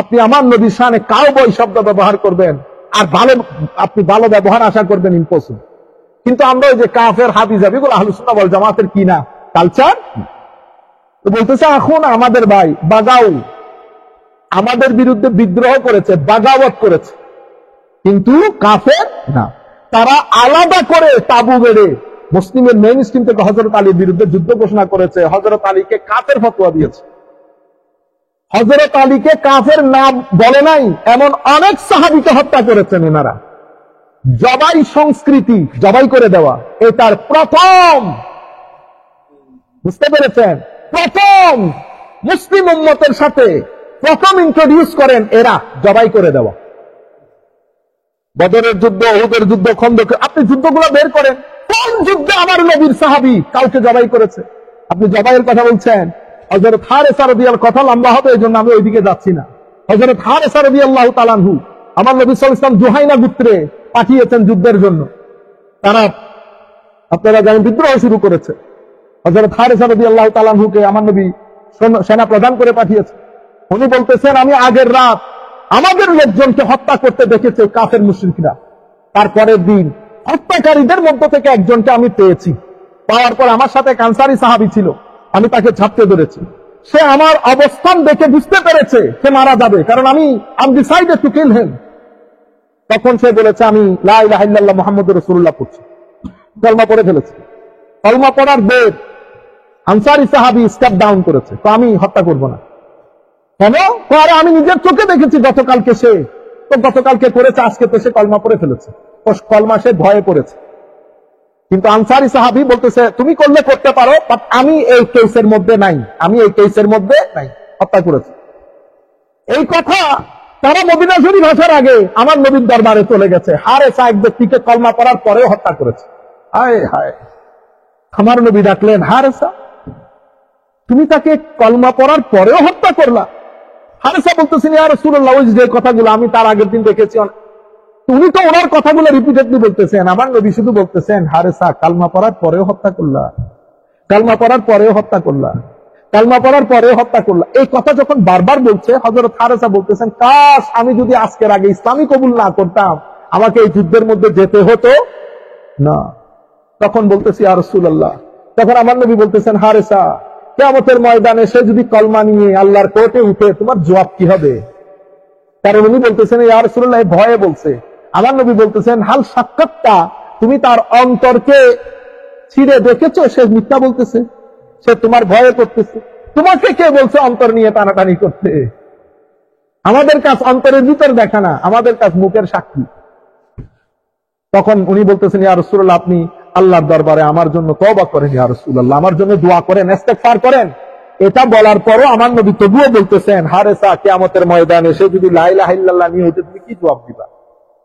আপনি আমার নবীর শানে কাউবয় শব্দ ব্যবহার করবেন, আর ভালো, আপনি ভালো ব্যবহার আশা করবেন, ইম্পসিবল। কিন্তু আমরা ওই যে কাফের হাবিজাবি গুলো আহলুস সুন্নাহ ওয়াল জামাতের কি না কালচার, তো বলতেছে এখন আমাদের ভাই বাগাও, আমাদের বিরুদ্ধে বিদ্রোহ করেছে, বাগাওয়াত করেছে, কিন্তু কাফের না। তারা আলাদা করে তাবু বেড়ে মুসলিমের মেইন স্ট্রিম থেকে হযরত আলীর বিরুদ্ধে যুদ্ধ ঘোষণা করেছে, হযরত আলীকে কাফের ফতোয়া দিয়েছে। হযরত আলীকে কাফের নাম বলে নাই এমন অনেক সাহাবীকে হত্যা করেছেন এনারা। জবাই সংস্কৃতি, জবাই করে দেওয়া, এটার প্রথম, বুঝতে পেরেছেন? প্রথম মুসলিম উম্মতের সাথে প্রথম ইন্ট্রোডিউস করেন এরা, জবাই করে দেওয়া। বদরের যুদ্ধ, উহুদের যুদ্ধ, খন্দক, আপনি যুদ্ধগুলো বের করেন, কোন যুদ্ধে আমার নবীর সাহাবী কাউকে জবাই করেছে? আপনি জবাইয়ের কথা বলছেন। হযরত হারেসা রাদিয়াল্লাহু, কথা লম্বা হবে এই জন্য আমি ওইদিকে যাচ্ছি না। হযরত হারেসা রাদিয়াল্লাহু তাআলা আনহু আমার নবী সাল্লাল্লাহু আলাইহি ওয়াসাল্লাম জুহাইনা গোত্রে পাঠিয়েছেন যুদ্ধের জন্য। তারা, আপনারা জানেন, বিদ্রোহ শুরু করেছে। হযরত হারেসা রাদিয়াল্লাহু তাআলা আনহুকে আমার নবী সেনা প্রদান করে পাঠিয়েছে। উনি বলতেছেন, আমি আগের রাত আমাদের লোকজনকে হত্যা করতে দেখেছে কাফের মুশরিকরা। তারপরের দিন হত্যাকারীদের মধ্য থেকে একজনকে আমি পেয়েছি, পাওয়ার পর আমার সাথে আনসারী সাহাবী ছিল, আমি তাকে ঝাপটে ধরেছি। সে আমার অবস্থান দেখে বুঝতে পেরেছে সে মারা যাবে, কারণ আমি ডিসাইডেড টু কিল হিম। তখন সে বলেছে, আমি লা ইলাহা ইল্লাল্লাহ মুহাম্মাদুর রাসূলুল্লাহ পড়ছি, কলমা পড়ে ফেলেছি। কলমা পড়ার বেদ আনসারী সাহাবী স্টেপ ডাউন করেছে, তো আমি হত্যা করব না। কেন? আরে আমি নিজের চোখে দেখেছি গতকালকে সে, তো গতকালকে করেছে, আজকে তো সে কলমা পড়ে ফেলেছে, কলমা সে ভয়ে পড়েছে। কিন্তু আনসারী সাহাবী বলতেছে, তুমি করলে করতে পারো, বাট আমি এই কেসের মধ্যে নাই, আমি এই কেসের মধ্যে নাই, হত্যা করেছে। এই কথা তারা মদিনা শরীফ আসার আগে আমার নবীর দরবারে চলে গেছে। হারেসা এক ব্যক্তিকে কলমা পড়ার পরেও হত্যা করেছে। হায় হায়, আমার নবী ডাকলেন, হারেসা তুমি তাকে কলমা পড়ার পরেও হত্যা করলা? হারেসা বলতেছেন, ইয়া রাসূলুল্লাহ, ওই যে কথাগুলো আমি তার আগের দিন দেখেছি। উনি তো ওনার কথাগুলো রিপিটেডলি বলতেছেন, আমার নবী শুধু বলতেছেন, হারেসা কালমা পড়ার পরেও হত্যা করলা, কালমা পড়ার পরেও হত্যা করলা, কালমা পড়ার পরেও হত্যা করলা। এই কথা যখন বারবার বলছে, হযরত হারেসা বলতেছেন, কাশ আমি যদি আজকের আগে ইসলামী কবুল না করতাম, আমাকে এই যুদ্ধের মধ্যে যেতে হতো না। তখন বলতেছি, ইয়া রাসূলুল্লাহ, তখন আমার নবী বলতেছেন, হারেসা, কিয়ামতের ময়দানে সে যদি কলমা নিয়ে আল্লাহর কোর্টে উঠে, তোমার জবাব কি হবে? কারণ উনি বলতেছেন, ইয়া রাসূলুল্লাহ, ভয়ে বলছে। আমার নবী বলতেছেন, হাল সাক্ষাৎটা, তুমি তার অন্তরকে ছিঁড়ে দেখেছো? সে মিথ্যা বলতেছে, সে তোমার ভয়ে করতেছে। তোমাকে কে বলছে অন্তর নিয়ে টানাটানি করতে? আমাদের কাজ অন্তরের ভিতর দেখা না, আমাদের কাজ মুখের সাক্ষী। তখন উনি বলতেছেন, ইয়া রাসূলুল্লাহ, আপনি আল্লাহর দরবারে আমার জন্য তওবা করেন, ইয়া রাসূলুল্লাহ, আমার জন্য দোয়া করেন, ইস্তেগফার করেন। এটা বলার পরও আমার নবী তবুও বলতেছেন, হারেসা, কিয়ামতের ময়দানে সে যদি লা ইলাহা ইল্লাল্লাহ নিয়ে উঠে, তুমি কি জবাব দিবা?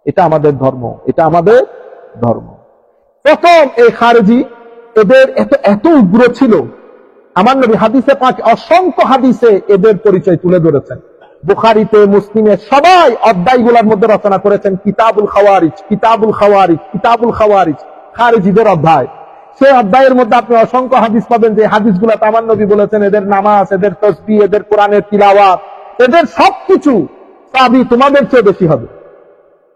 এটা আমাদের ধর্ম, এটা আমাদের ধর্ম। প্রথম এই খারেজি, এদের এত উগ্র ছিল। আমার নবী হাদিসে পাক, অসংখ্য হাদিসে এদের পরিচয় তুলে ধরেছেন। বুখারীতে, মুসলিমে, সবাই অধ্যায়গুলোর মধ্যে রচনা করেছেন কিতাবুল খাওয়ারিজ, কিতাবুল খাওয়ারিজ, কিতাবুল খাওয়ারিজ, খারেজিদের অধ্যায়। সেই অধ্যায়ের মধ্যে আপনি অসংখ্য হাদিস পাবেন, যে হাদিসগুলোতে আমার নবী বলেছেন, এদের নামাজ, এদের তাসবিহ, এদের কোরআনের তিলাওয়াত, এদের সবকিছু সাবি তোমাদের চেয়ে বেশি হবে।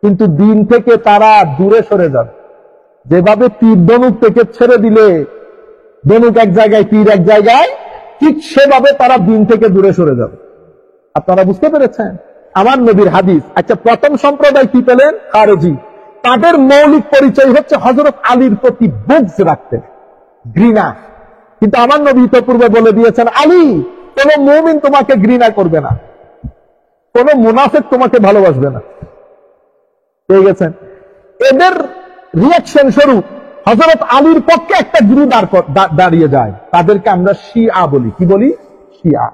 কিন্তু দিন থেকে তারা দূরে সরে যাবে। যেভাবে তীর ধনুক থেকে ছেড়ে দিলে ধনুক এক জায়গায়, তীর এক জায়গায়, ঠিক সেভাবে তারা দিন থেকে দূরে সরে যাবে। আপনারা বুঝতে পেরেছেন? আমার নবীর হাদিস। আচ্ছা, প্রথম সম্প্রদায় কি পেলেন? খারেজি। তাদের মৌলিক পরিচয় হচ্ছে হযরত আলীর প্রতি বুগজ রাখতেন, ঘৃণা। কিন্তু আমার নবী তো পূর্বে বলে দিয়েছেন, আলী, কোন মুমিন তোমাকে ঘৃণা করবে না, কোন মুনাফিক তোমাকে ভালোবাসবে না। পেয়ে গেছেন? এদের রিয়াকশন স্বরূপ হযরত আলীর পক্ষে একটা গ্রুপ দাঁড়িয়ে যায়, তাদেরকে আমরা শিয়া বলি। কি বলি? শিয়া।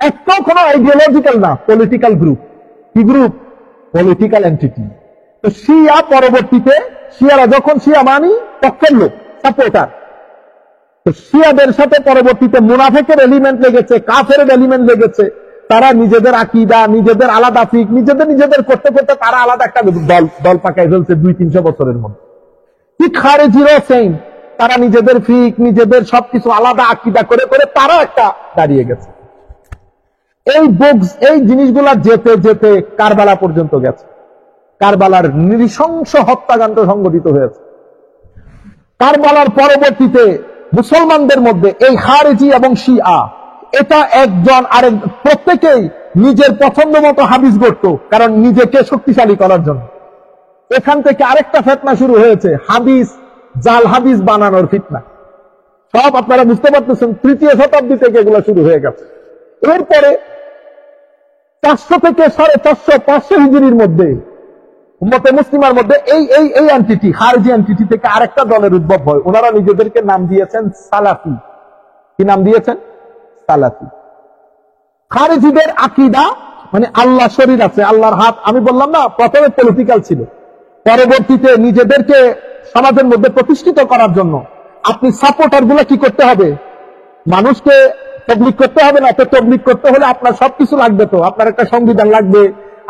একটাও কোনো আইডিওলজিক্যাল না, পলিটিক্যাল গ্রুপ। কি গ্রুপ? Political entity. তো শিয়া পরবর্তীতে, শিয়ারা যখন, শিয়া মানি পক্ষের লোক, সাপোর্টার, তো শিয়াদের সাথে পরবর্তীতে মুনাফিকের এলিমেন্ট লেগেছে, কাফেরের এলিমেন্ট লেগেছে। তারা নিজেদের আকীদা, নিজেদের আলাদা ফিক, নিজেদের করতে করতে তারা আলাদা একটা দল পাকায় ফেলছে 200-300 বছরের মধ্যে। ঠিক খারেজিরও সেম, তারা নিজেদের ফিক, নিজেদের সবকিছু আলাদা আকীদা করে করে তারা একটা দাঁড়িয়ে গেছে। এই বুগজ, এই জিনিসগুলা যেতে যেতে কারবালা পর্যন্ত গেছে। কারবালার নৃশংস হত্যাকাণ্ড সংঘটিত হয়েছে। কারবালার পরবর্তীতে মুসলমানদের মধ্যে এই খারেজি এবং শিয়া, এটা একজন আরেক, প্রত্যেকেই নিজের পছন্দ মতো হাদিস গড়ত, কারণ নিজেকে শক্তিশালী করার জন্য। এখান থেকে আরেকটা ফিতনা শুরু হয়েছে, হাদিস, জাল হাদিস বানানোর ফিতনা। সব আপনারা বুঝতে পারতেছেন, 3য় শতাব্দী থেকে এগুলো শুরু হয়ে গেছে। এরপরে 400 থেকে 450-500 হিজরির মধ্যে উম্মতে মুসলিমার মধ্যে এই এন্টিটি, খারেজি এন্টিটি থেকে আরেকটা দলের উদ্ভব হয়। ওনারা নিজেদেরকে নাম দিয়েছেন সালাফি। কি নাম দিয়েছেন? সালাফি। খারেজিদের আকীদা মানে আল্লাহ শরীর আছে, আল্লাহর হাত। আমি বললাম না, প্রথমে পলিটিক্যাল ছিল, পরবর্তীতে নিজেদেরকে সমাজের মধ্যে প্রতিষ্ঠিত করার জন্য আপনি সাপোর্টার গুলো কি করতে হবে? মানুষকে তবলিগ করতে হবে না? তো তবলিগ করতে হলে আপনার সবকিছু লাগবে। তো আপনার একটা সংবিধান লাগবে,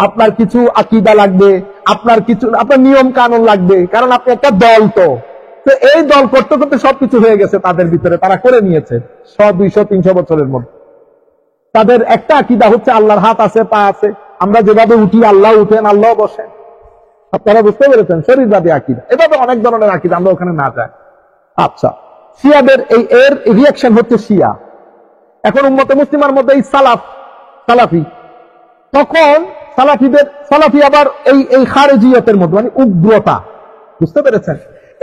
আপনার কিছু আকীদা লাগবে, আপনার নিয়ম কানুন লাগবে, কারণ আপনি একটা দল। তো এই দল করতে করতে সবকিছু হয়ে গেছে তাদের ভিতরে, তারা করে নিয়েছে 100-200-300 বছরের মধ্যে। তাদের একটা আকীদা হচ্ছে আল্লাহর হাত আছে, পা আছে, আমরা যেভাবে উঠি আল্লাহ উঠেন, আল্লাহ বসেন। আপনারা বুঝতে পেরেছেন? শরীরবাদী আকীদা। এভাবে অনেক ধরনের আকীদা, আমরা ওখানে না যাই। আচ্ছা, শিয়াদের এর রিয়াকশন হচ্ছে শিয়া। এখন উম্মতে মুসলিমার মধ্যে এই সালাফি, তখন সালাফি আবার এই খারেজিয়তের মধ্যে, মানে উগ্রতা। বুঝতে পেরেছেন?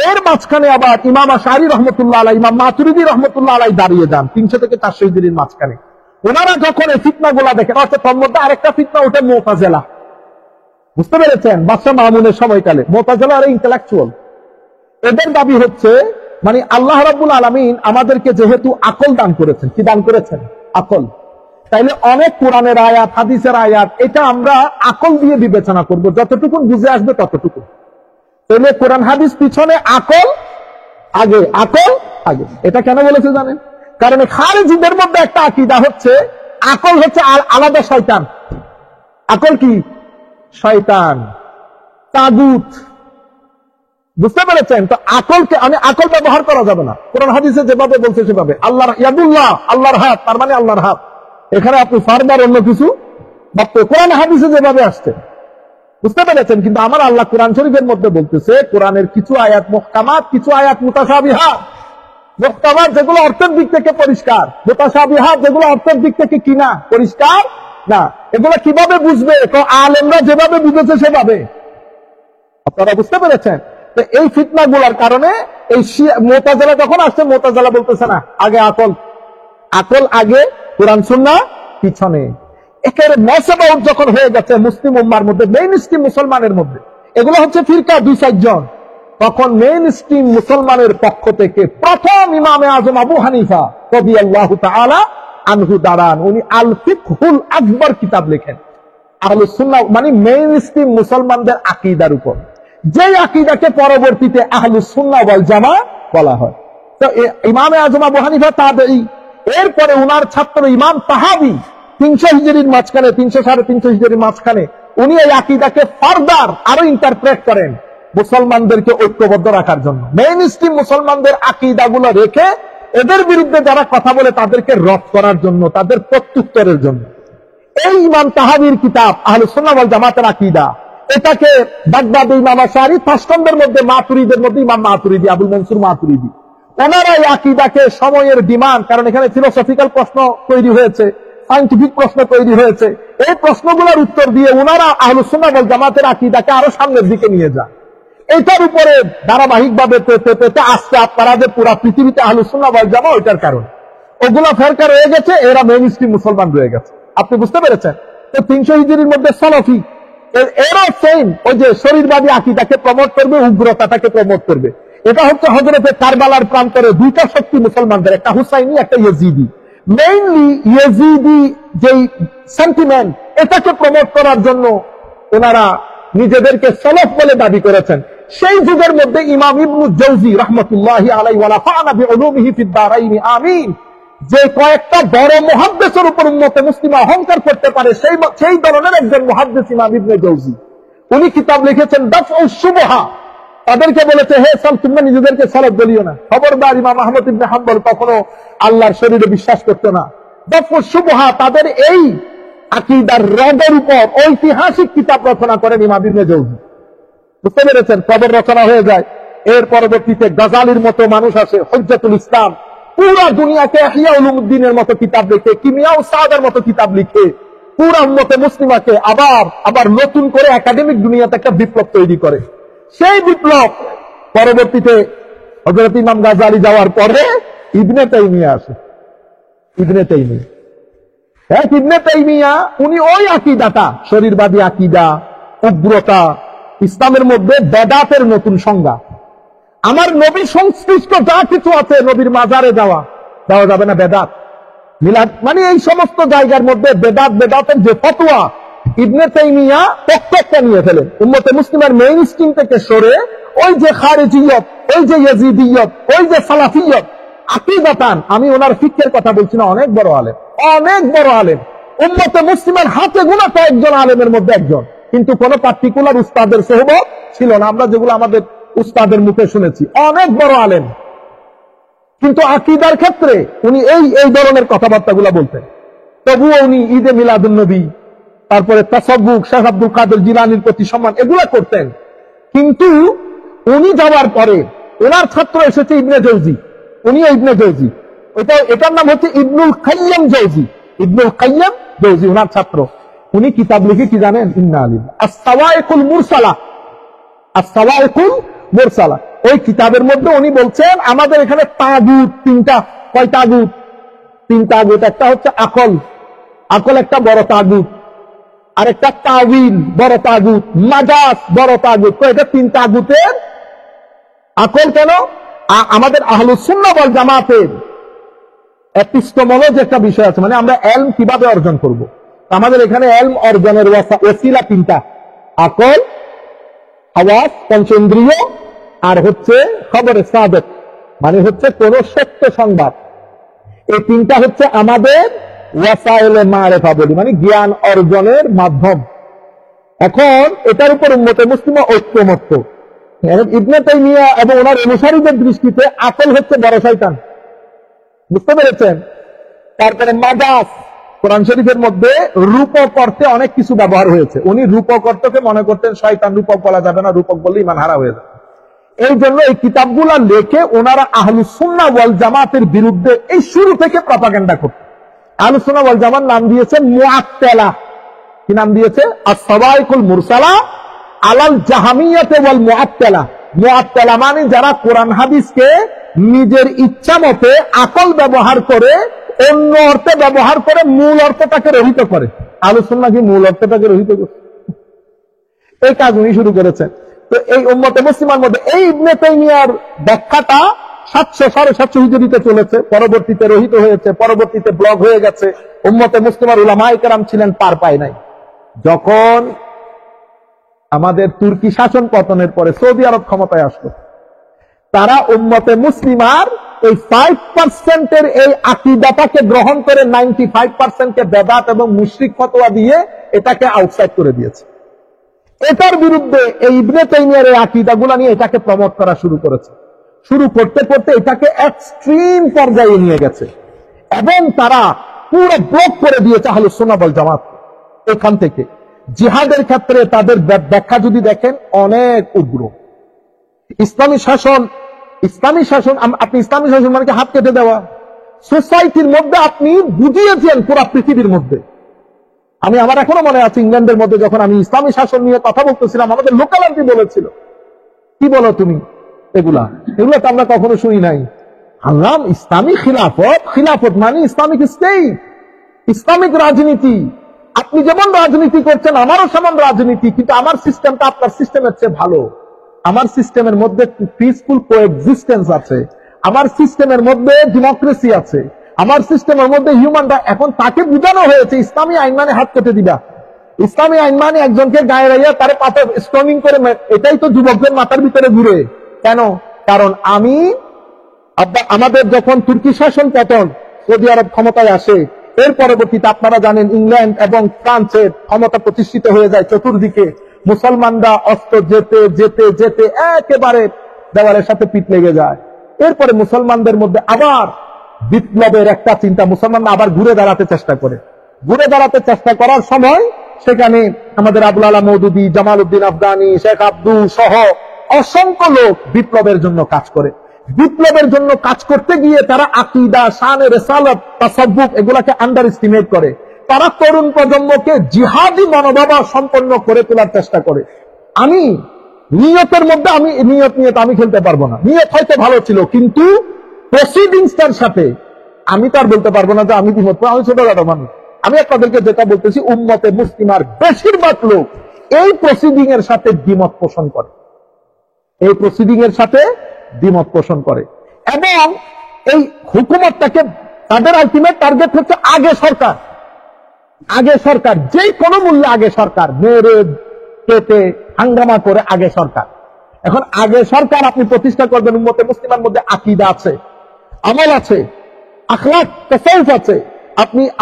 এর মাঝখানে আবার ইমাম আশআরী রহমতুল্লাহ আলাইহি, ইমাম মাতুরিদি রহমতুল্লাহ আলাইহি দাঁড়িয়ে যান 300 থেকে 400 হিজরির মাঝখানে। ওনারা যখন এই ফিতনাগুলা দেখেন, অর্থাৎ তার মধ্যে আরেকটা ফিতনা ওঠে মুতাজিলা। বুঝতে পেরেছেন? বাদশাহ মামুনের সময়কালে মুতাজিলা আর ইন্টেলেকচুয়াল, এদের দাবি হচ্ছে, মানে আল্লাহ রাব্বুল আলামিন আমাদেরকে যেহেতু আকল দান করেছেন, কি দান করেছেন? আকল। তাইলে অনেক কোরআনের আয়াত, হাদিসের আয়াত, এটা আমরা আকল দিয়ে বিবেচনা করব, যতটুকু বুঝে আসবে ততটুকু। তাহলে কোরআন হাদিস পিছনে, আকল আগে, আকল আগে। এটা কেন বলেছে জানেন? কারণ খারেজিদের মধ্যে একটা আকীদা হচ্ছে, আকল হচ্ছে আলাদা শয়তান। আকল কি? শয়তান, তাগুত। বুঝতে পেরেছেন? তো আকলকে, আকল ব্যবহার করা যাবে না। কোরআন হাদিসে যেভাবে বলছে সেভাবে। আল্লাহর ইয়াদুল্লাহ, আল্লাহর হাত, তার মানে আল্লাহর হাত। এখানে আপনি ফারদার অন্য কিছু ভাবতে, কোরআন হাদিসে যেভাবে আসছে। বুঝতে পেরেছেন? কিন্তু আমার আল্লাহ কোরআন শরীফের মধ্যে বলতেছে, কোরআনের কিছু আয়াত মুহকামাত, কিছু আয়াত মুতাশাবিহাত। মুহকামাত যেগুলো অর্থের দিক থেকে পরিষ্কার, মুতাশাবিহাত যেগুলো অর্থের দিক থেকে কিনা পরিষ্কার না, এগুলো কিভাবে বুঝবে? তো আলেমরা যেভাবে বুঝেছে সেভাবে। আপনারা বুঝতে পেরেছেন? তো এই ফিতনা গুলার কারণে এই মুতাজিলা যখন আসছে, মুতাজিলা বলতেছে না আগে আকল, আকল আগে, কোরআন সুন্নাহ পিছনে। একেবারে মসবাউট যখন হয়ে গেছে মুসলিম উম্মার মধ্যে, মেইন স্ট্রিম মুসলমানের মধ্যে, এগুলো হচ্ছে ফিরকা 2-4 জন, তখন মেইন স্ট্রিম মুসলমানের পক্ষ থেকে প্রথম ইমামে আজম আবু হানিফা রাদিয়াল্লাহু তাআলা আনহু দাঁড়ান। উনি আল ফিকহুল আকবর কিতাব লেখেন আহলুস সুন্নাহ, মানে মেইন স্ট্রিম মুসলমানদের আকীদার উপর, যে আকীদাকে পরবর্তীতে আহলুস সুন্নাহ ওয়াল জামাত বলা হয়। তো ইমামে আজম আবু হানিফা তাবেঈ, এরপরে উনার ছাত্র ইমাম তাহাবী 300 হিজরির মাঝখানে, 300-350 হিজরির মাঝখানে উনি এই আকীদাকে ফারদার আরো ইন্টারপ্রেট করেন মুসলমানদেরকে ঐক্যবদ্ধ রাখার জন্য। মেইন স্ট্রিম মুসলমানদের আকীদাগুলো রেখে এদের বিরুদ্ধে যারা কথা বলে তাদেরকে রদ করার জন্য, তাদের প্রত্যুত্তরের জন্য এই ইমাম তাহাবীর কিতাব আহলুস সুন্নাহ ওয়াল জামাতের আকীদা, এটাকে বাগদাদি ইমাম আশআরী, তাশকন্দের মধ্যে মাতুরিদের মধ্যে ইমাম মাতুরিদি, আবুল মনসুর মাতুরিদি, ওনারা এই আকীদাকে সময়ের ডিমান্ড, কারণ এখানে ফিলোসফিক্যাল প্রশ্ন তৈরি হয়েছে, সায়েন্টিফিক প্রশ্ন তৈরি হয়েছে, এই প্রশ্নগুলোর উত্তর দিয়ে ওনারা আহলুস সুন্নাহ ওয়াল জামাতের আকীদাকে আরো সামনের দিকে নিয়ে যান। এটার উপরে ধারাবাহিকভাবে পেতে পেতে আজকে আপনারা যে পুরা পৃথিবীতে আহলুস সুন্নাহ ওয়াল জামাত, ওইটার কারণ ওগুলা ফেরকা রয়ে গেছে, এরা মেইন স্ট্রিম মুসলমান রয়ে গেছে। আপনি বুঝতে পেরেছেন? তো 300 হিজরির মধ্যে সালাফি, এরা সেম ওই যে শরীরবাদী আকীদাকে প্রমোট করবে, উগ্রতাটাকে প্রমোট করবে। এটা হচ্ছে হযরতে কারবালার প্রান্তরে দুইটা শক্তি মুসলমানদের, একটা হুসাইনি, একটা ইয়েজিদি। মেইনলি ইয়েজিদি যেই সেন্টিমেন্ট, এটাকে প্রমোট করার জন্য ওনারা নিজেদেরকে সালাফ বলে দাবি করেছেন। সেই যুগের মধ্যে ইমাম ইবনুল জাওজি রাহমাতুল্লাহি আলাইহি ওয়া নাফা'না বিউলুমিহি ফিদ দারাইনি আমিন, যে কয়েকটা বড় মুহাদ্দিসের উপর উম্মতে মুসলিমা অহংকার করতে পারে, সেই ধরনের একজন মুহাদ্দিস ইমাম ইবনে জাওজি। উনি কিতাব লিখেছেন দাফউস শুবহা। তাদেরকে বলেছে, হে সাল, তোমরা নিজেদেরকে সালাফ বলিও না। খবরদার, ইমাম আহমদ ইবনে হাম্বল কখনো আল্লাহর শরীরে বিশ্বাস করতো না। দাফউস শুবহা, তাদের এই আকীদার রদের উপর ঐতিহাসিক কিতাব রচনা করেন ইমাম ইবনে জাওজি। বুঝতে পেরেছেন? কবর রচনা হয়ে যায়। এর পরবর্তীতে গাজালির মতো মানুষ আসে, হুজ্জাতুল ইসলাম, পুরা দুনিয়াকে ইহয়া উলুমুদ্দিনের মতো কিতাব লিখে, কিমিয়া ও সাদার মতো কিতাব লিখে পুরা উম্মতে মুসলিমাকে আবার নতুন করে একাডেমিক দুনিয়াতে একটা বিপ্লব তৈরি করে। সেই বিপ্লব পরবর্তীতে হযরত ইমাম গাজালি যাওয়ার পরে ইবনে তাইমিয়া আসে। ইবনে তাইমিয়া, হ্যাঁ, ইবনে তাইমিয়া উনি ওই আকীদাটা, শরীরবাদী আকীদা, উগ্রতা, ইসলামের মধ্যে বেদাতের নতুন সংজ্ঞা, আমার নবী সংশ্লিষ্ট যা কিছু আছে, নবীর মাজারে যাওয়া যাবে না, বেদাত, মিলাদ, মানে এই সমস্ত জায়গার মধ্যে বেদাতের যে ফতোয়া, ইবনে তাইমিয়া পক্ষটা নিয়ে ফেলেন। উম্মতে মুসলিমের মেইন স্ট্রিম থেকে সরে ওই যে খারিজিয়ত, ওই যে ইয়াজিদিয়ত, ওই যে সালাফিয়ত, আকীদাতান, আমি ওনার ফিকহের কথা বলছি না, অনেক বড় আলেম, অনেক বড় আলেম, উম্মতে মুসলিমের হাতে গোনা কয়েকজন আলেমের মধ্যে একজন, কিন্তু কোন পার্টিকুলার উস্তাদের সোহবত ছিল না। আমরা যেগুলো আমাদের উস্তাদের মুখে শুনেছি, অনেক বড় আলেম, কিন্তু আকীদার ক্ষেত্রে উনি এই ধরনের কথাবার্তাগুলো বলতেন। তবুও উনি ঈদে মিলাদুন নবী, তারপরে তাসাব্বুক, শেখ আব্দুল কাদের জিলানীর প্রতি সম্মান, এগুলা করতেন। কিন্তু উনি যাওয়ার পরে ওনার ছাত্র এসেছে ইবনে জাওজি, উনি ইবনে জাওজি, এটার নাম হচ্ছে ইবনুল কাইয়্যিম জাওজি, ইবনুল কাইয়্যিম জাওজি ওনার ছাত্র। উনি কিতাব লিখে কি জানেন? ইন্না লিল্লাহি আস-সাওয়াইকুল মুরসালা, আস-সাওয়াইকুল মুরসালা। ওই কিতাবের মধ্যে উনি বলছেন আমাদের এখানে তাগুত তিনটা। কয় তাগুত? 3 তাগুত। একটা হচ্ছে আকল, আকল একটা বড় তাগুত, আর একটা তাওয়িল বড় তাগুত, মাজাজ বড় তাগুত। তো এটা 3 তাগুতের আকল কেন? আমাদের আহলুস সুন্নাহ ওয়াল জামাতের এপিস্টেমোলজি একটা বিষয় আছে, মানে আমরা ইলম কিভাবে অর্জন করব। আমাদের এখানে ইলম অর্জনের ওসিলা 3টা, আকল, হাওয়াস পঞ্চেন্দ্রিয়, আর হচ্ছে খবরে সাদেক, মানে হচ্ছে কোন সত্য সংবাদ। এই 3টা হচ্ছে আমাদের ওয়াসাইলে মারিফা বলি, মানে জ্ঞান অর্জনের মাধ্যম। এখন এটার উপর উম্মতে মুসলিমা ঐক্যমত্য। ইবনে তাইমিয়া এবং ওনার অনুসারীদের দৃষ্টিতে আকল হচ্ছে বড় শয়তান। বুঝতে পেরেছেন? তারপরে মাজাজ, কোরআন শরীফের মধ্যে রূপক অর্থে অনেক কিছু ব্যবহার হয়েছে। উনি রূপক অর্থকে মনে করতেন শয়তান, রূপক বলা যাবে না, রূপক বললে ঈমান হারা হয়ে যাবে। এই জন্য এই কিতাবগুলা লেখে ওনারা আহলুস সুন্নাহ ওয়াল জামাতের বিরুদ্ধে এই শুরু থেকে প্রপাগান্ডা করত। আহলুস সুন্নাহ ওয়াল জামাত নাম দিয়েছে মুআত্তালা। কি নাম দিয়েছে? আস-সাওয়াইকুল মুরসালা আলাল জাহমিয়াতে ওয়াল মুআত্তালা। মুআত্তালা মানে যারা কোরআন হাদিসকে নিজের ইচ্ছা মতে আকল ব্যবহার করে অন্য অর্থে ব্যবহার করে মূল অর্থটাকে রহিত করে। আহলুস সুন্নাহ কি মূল অর্থটাকে রহিত করে? এই কাজ উনি শুরু করেছেন। তো এই উম্মতে মুসলিমার মধ্যে এই ইবনে তাইমিয়ার ব্যাখ্যাটা 700-750 হিজরিতে চলেছে, পরবর্তীতে রহিত হয়েছে, পরবর্তীতে ব্লক হয়ে গেছে। উম্মতে মুসলিমার উলামায়ে কেরাম ছিলেন, পার পায় নাই। যখন আমাদের তুর্কি শাসন পতনের পরে সৌদি আরব ক্ষমতায় আসলো, তারা উম্মতে মুসলিমার এই 5% এই আকীদাটাকে গ্রহণ করে 95%কে বেদাত এবং মুশরিক ফতোয়া দিয়ে এটাকে আউটসাইড করে দিয়েছে। এটার বিরুদ্ধে এই ইবনে তাইমিয়ার এই আকীদাগুলো নিয়ে এটাকে প্রমোট করা শুরু করেছে। শুরু করতে করতে এটাকে এক্সট্রিম পর্যায়ে নিয়ে গেছে এবং তারা পুরো ব্লক করে দিয়েছে আহলুস সুন্নাহ ওয়াল জামাত। এখান থেকে জিহাদের ক্ষেত্রে তাদের ব্যাখ্যা যদি দেখেন অনেক উগ্র। ইসলামী শাসন আপনি ইসলামী শাসন মানে হাত কেটে দেওয়া, সোসাইটির মধ্যে আপনি বুঝিয়েছেন পুরো পৃথিবীর মধ্যে। আমি আমার এখনো মনে আছে ইংল্যান্ডের মধ্যে যখন আমি ইসলামী শাসন নিয়ে কথা বলতেছিলাম, আমাদের লোকাল আন্টি বলেছিল, কি বলো তুমি এগুলা তো আমরা কখনো শুনি নাই। আল্লাহ ইসলামী খিলাফত মানে ইসলামিক স্টেট, ইসলামিক রাজনীতি। আপনি যেমন রাজনীতি করছেন আমারও সমান রাজনীতি, কিন্তু আমার সিস্টেমটা আপনার সিস্টেমের চেয়ে ভালো। আমার সিস্টেমের মধ্যে পিসফুল কোএক্সিস্টেন্স আছে, আমার সিস্টেমের মধ্যে ডেমোক্রেসি আছে, আমার সিস্টেমের মধ্যে হিউম্যান রাইট। এখন তাকে বোঝানো হয়েছে ইসলামী আইন মানে হাত কেটে দিবা, ইসলামী আইন মানে একজনকে গায়ে রাইয়া তারে পাথর স্টোনিং করে, এটাই তো যুবকদের মাথার ভিতরে ঘুরে। কেন? কারণ আমাদের যখন তুর্কি শাসন পতন, সৌদি আরব ক্ষমতায় আসে, এর পরবর্তীতে আপনারা জানেন ইংল্যান্ড এবং ফ্রান্সের ক্ষমতা প্রতিষ্ঠিত হয়ে যায় চতুর্দিকে। মুসলমানরা অস্ত্র যেতে যেতে যেতে একেবারে দেওয়ালের সাথে পিঠ লেগে যায়। এরপরে মুসলমানদের মধ্যে আবার বিপ্লবের একটা চিন্তা, মুসলমানরা আবার ঘুরে দাঁড়াতে চেষ্টা করে। ঘুরে দাঁড়াতে চেষ্টা করার সময় সেখানে আমাদের আবুল আলা মওদুদী, জামাল উদ্দিন আফগানি, শেখ আব্দুল সহ অসংখ্য লোক বিপ্লবের জন্য কাজ করে। বিপ্লবের জন্য কাজ করতে গিয়ে তারা আকীদা, শানে রিসালাত, তাসাব্বুফ এগুলাকে আন্ডার এস্টিমেট করে। তারা তরুণ প্রজন্মকে জিহাদি মনোভাব সম্পন্ন করে তোলার চেষ্টা করে। আমি নিয়তের মধ্যে নিয়ত আমি খেলতে পারবো না, নিয়ত হয়তো ভালো ছিল, কিন্তু প্রসিডিংসটার সাথে আমি তো আর বলতে পারবো না যে আমি দ্বিমত, আমি ছোটখাটো মানুষ। আমি আপনাদেরকে যেটা বলতেছি, উম্মতে মুসলিমার বেশিরভাগ লোক এই প্রসিডিং এর সাথে দ্বিমত পোষণ করে, এই প্রসিডিং এর সাথে দ্বিমত পোষণ করে। এবং এই হুকুমতটাকে তাদের আলটিমেট টার্গেট হচ্ছে আগে সরকার, যে কোনো মূল্যে আগে সরকার, মেরে কেটে হাঙ্গামা করে আগে সরকার। এখন আগে সরকার আপনি প্রতিষ্ঠা করবেন, উম্মতে মুসলিমার মধ্যে আকীদা আছে, আমল আছে, আখলাক তাসাউফ আছে।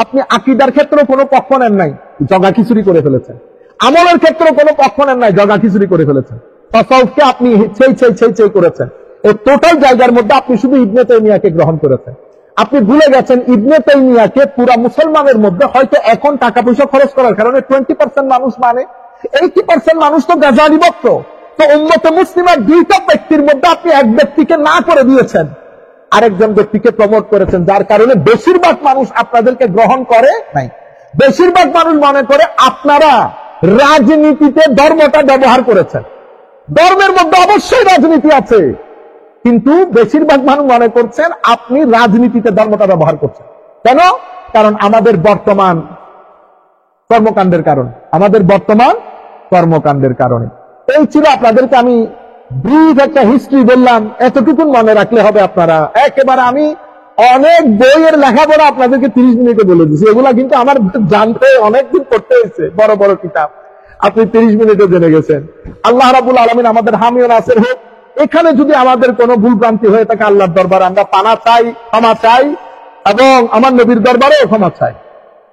আপনি আকীদার ক্ষেত্রেও কোনো পক্ষ নেন নাই, জগা খিচুড়ি করে ফেলেছেন। আমলের ক্ষেত্রেও কোনো পক্ষ নেন নাই, জগা খিচুড়ি করে ফেলেছেন। তাসাউফকে আপনি সেই করেছেন। এই টোটাল জায়গার মধ্যে আপনি শুধু ইবনে তাইমিয়াকে গ্রহণ করেছেন। আপনি ভুলে গেছেন ইবনে তাইমিয়াকে পুরা মুসলমানের মধ্যে হয়তো এখন টাকা পয়সা খরচ করার কারণে 20% মানুষ মানে, 80% মানুষ তো গাজালি ভক্ত। তো উম্মতে মুসলিমার দুইটা ব্যক্তির মধ্যে আপনি এক ব্যক্তিকে না করে দিয়েছেন, আরেকজন ব্যক্তিকে প্রমোট করেছেন, যার কারণে বেশিরভাগ মানুষ আপনাদেরকে গ্রহণ করে নাই। বেশিরভাগ মানুষ মনে করে আপনারা রাজনীতিতে ধর্মটা ব্যবহার করেছেন। ধর্মের মধ্যে অবশ্যই রাজনীতি আছে, কিন্তু বেশিরভাগ মানুষ মনে করছেন আপনি রাজনীতিতে ধর্মটা ব্যবহার করছেন। কেন? কারণ আমাদের বর্তমান কর্মকাণ্ডের কারণে। এই ছিল আপনাদেরকে আমি ব্রিফ একটা হিস্ট্রি বললাম, এতটুকু মনে রাখলে হবে। আপনারা একেবারে, আমি অনেক বইয়ের লেখাপড়া আপনাদেরকে 30 মিনিটে বলে দিচ্ছি, এগুলা কিন্তু আমার জানতে অনেকদিন পড়তে হয়েছে, বড় বড় কিতাব আপনি 30 মিনিটে জেনে গেছেন। আল্লাহ রাব্বুল আলামিন আমাদের হামি ও নাসির হোক। এখানে যদি আমাদের কোনো ভুল ভ্রান্তি হয়ে থাকে, আল্লাহর দরবারে আমরা পানা চাই, ক্ষমা চাই, এবং আমার নবীর দরবারেও ক্ষমা চাই।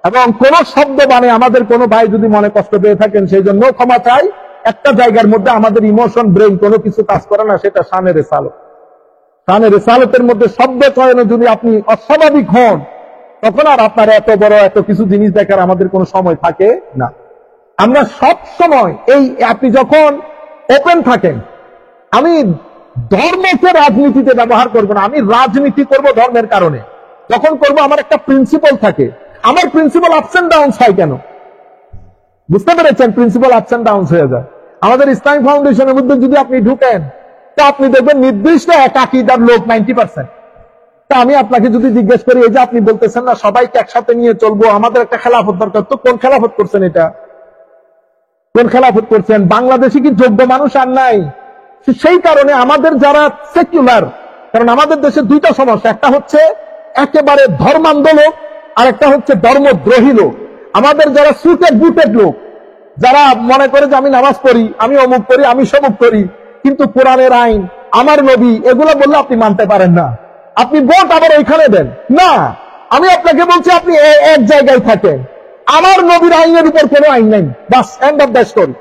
এবং কোন শব্দ মানে আমাদের কোনো ভাই যদি মনে কষ্ট পেয়ে থাকেন, সেই জন্য ক্ষমা চাই। একটা জায়গার মধ্যে আমাদের ইমোশন, ব্রেন কোনো কিছু কাজ করে না, সেটা শানে রিসালাত। শানে রিসালাতের মধ্যে শব্দ চয়নে যদি আপনি অস্বাভাবিক হন, তখন আর আপনার এত বড় এত কিছু জিনিস দেখার আমাদের কোনো সময় থাকে না। আমরা সব সময় আপনি যখন ওপেন থাকেন, আমি ধর্মকে রাজনীতিতে ব্যবহার করবো না। আমি রাজনীতি করব ধর্মের কারণে। যখন করব আমার একটা প্রিন্সিপাল থাকে। আমার প্রিন্সিপাল আপস এন্ড ডাউন হয় কেন? বুঝতে পেরেছেন? প্রিন্সিপাল আপস এন্ড ডাউন হয়ে যায়। আমাদের ইসলামিক ফাউন্ডেশনের মধ্যে যদি আপনি ঢুকেন, তো আপনি দেখবেন নির্দিষ্ট এক আকীদার লোক 90%। তা আমি আপনাকে যদি জিজ্ঞেস করি, এই যে আপনি বলতেছেন না সবাইকে একসাথে নিয়ে চলবো, আমাদের একটা খেলাফত দরকার, তো কোন খেলাফত করছেন? এটা কোন খেলাফত করছেন? বাংলাদেশে কি যোগ্য মানুষ আর নাই? সেই কারণে আমাদের যারা সেকুলার, কারণ আমাদের দেশে দুইটা সমস্যা, একটা হচ্ছে একেবারে ধর্মান্ধ লোক, আর একটা হচ্ছে ধর্মদ্রোহী লোক। আমাদের যারা সুটেড বুটেড লোক, যারা মনে করে যে আমি নামাজ পড়ি, আমি অমুক করি, আমি সমুক করি, কিন্তু কোরআনের আইন, আমার নবী, এগুলো বললে আপনি মানতে পারেন না। আপনি ভোট আবার ওইখানে দেন না। আমি আপনাকে বলছি আপনি এক জায়গায় থাকেন, আমার নবীর আইনের উপর কোনো আইন নেই, বাস, এন্ড অফ দ্য স্টোরি।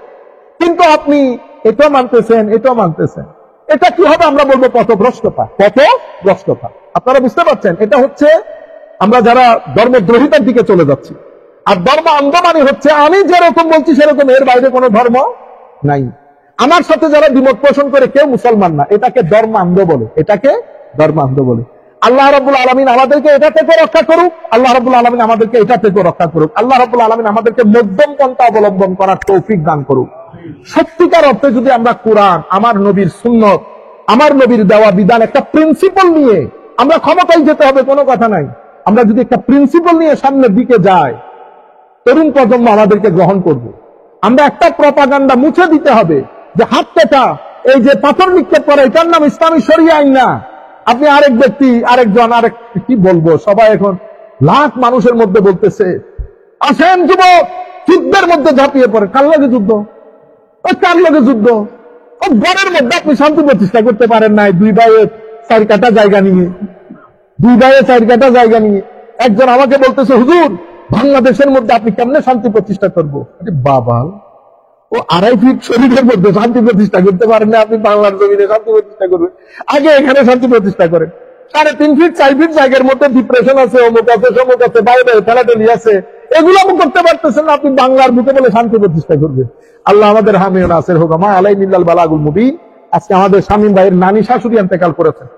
কিন্তু আপনি এটা মানতেছেন, এটা মানতেছেন, এটা কি হবে? আমরা বলবো পথভ্রষ্টতা। পথভ্রষ্টতা, আপনারা বুঝতে পারছেন? এটা হচ্ছে আমরা যারা ধর্মদ্রোহিতার দিকে চলে যাচ্ছি। আর ধর্ম অন্ধ মানে হচ্ছে আমি যেরকম বলছি সেরকম, এর বাইরে কোনো ধর্ম নাই। আমার সাথে যারা দ্বিমত পোষণ করে কেউ মুসলমান না, এটাকে ধর্মান্ধ বলে, এটাকে ধর্মান্ধ বলে। আল্লাহ রাব্বুল আলামিন আমাদেরকে এটা থেকে রক্ষা করুক, আল্লাহ রাব্বুল আলামিন আমাদেরকে এটা থেকে রক্ষা করুক, আল্লাহ রাব্বুল আলামিন আমাদেরকে মধ্যম পন্থা অবলম্বন করার তৌফিক দান করুক। সত্যিকার অর্থে যদি আমরা কোরআন, আমার নবীর সুন্নত, আমার নবীর দেওয়া বিধান, একটা প্রিন্সিপাল নিয়ে আমরা ক্ষমতায় যেতে হবে, কোনো কথা নাই। আমরা যদি একটা প্রিন্সিপাল নিয়ে সামনের দিকে যাই, তরুণ প্রজন্ম আমাদেরকে গ্রহণ করবে। আমরা একটা প্রপাগান্ডা মুছে দিতে হবে যে হাত পেটা, এই যে পাথর নিক্ষেপ করা, এটার নাম ইসলামী শরিয়া আইন না। আপনি আরেক ব্যক্তি, আরেকজন, আরেক কি বলবো, সবাই এখন লাখ মানুষের মধ্যে বলতেছে আসেন যুবক, যুদ্ধের মধ্যে ঝাঁপিয়ে পড়ে। কার লগে যুদ্ধ? ওই কার লগে যুদ্ধ? ও ঘরের মধ্যে আপনি শান্তি প্রতিষ্ঠা করতে পারেন নাই, দুই ভাইয়ে 4 কাঠা জায়গা নিয়ে, দুই ভাইয়ে 4 কাঠা জায়গা নিয়ে। একজন আমাকে বলতেছে, হুজুর বাংলাদেশের মধ্যে আপনি কেমনে শান্তি প্রতিষ্ঠা করবো? আরে বাবা, ও 2.5 ফিট শরীরের মধ্যে শান্তি প্রতিষ্ঠা করতে পারেন না, আপনি বাংলার জমিনে শান্তি প্রতিষ্ঠা করবেন? আগে এখানে শান্তি প্রতিষ্ঠা করেন। 3.5 ফিট 4 ফিট জায়গার মধ্যে ডিপ্রেশন আছে, অমুক আছে, সমুক আছে, বাইরে ঠেলাঠেলি আছে, এগুলো আপনি করতে পারতেছেন না, আপনি বাংলার বুকে বলে শান্তি প্রতিষ্ঠা করবে। আল্লাহ আমাদের হামি ও নাসির হোক। মা আলাইহিল বালাগুল মুবিন। আজকে আমাদের শামীম ভাইয়ের নানি শাশুড়ি ইন্তেকাল করেছেন।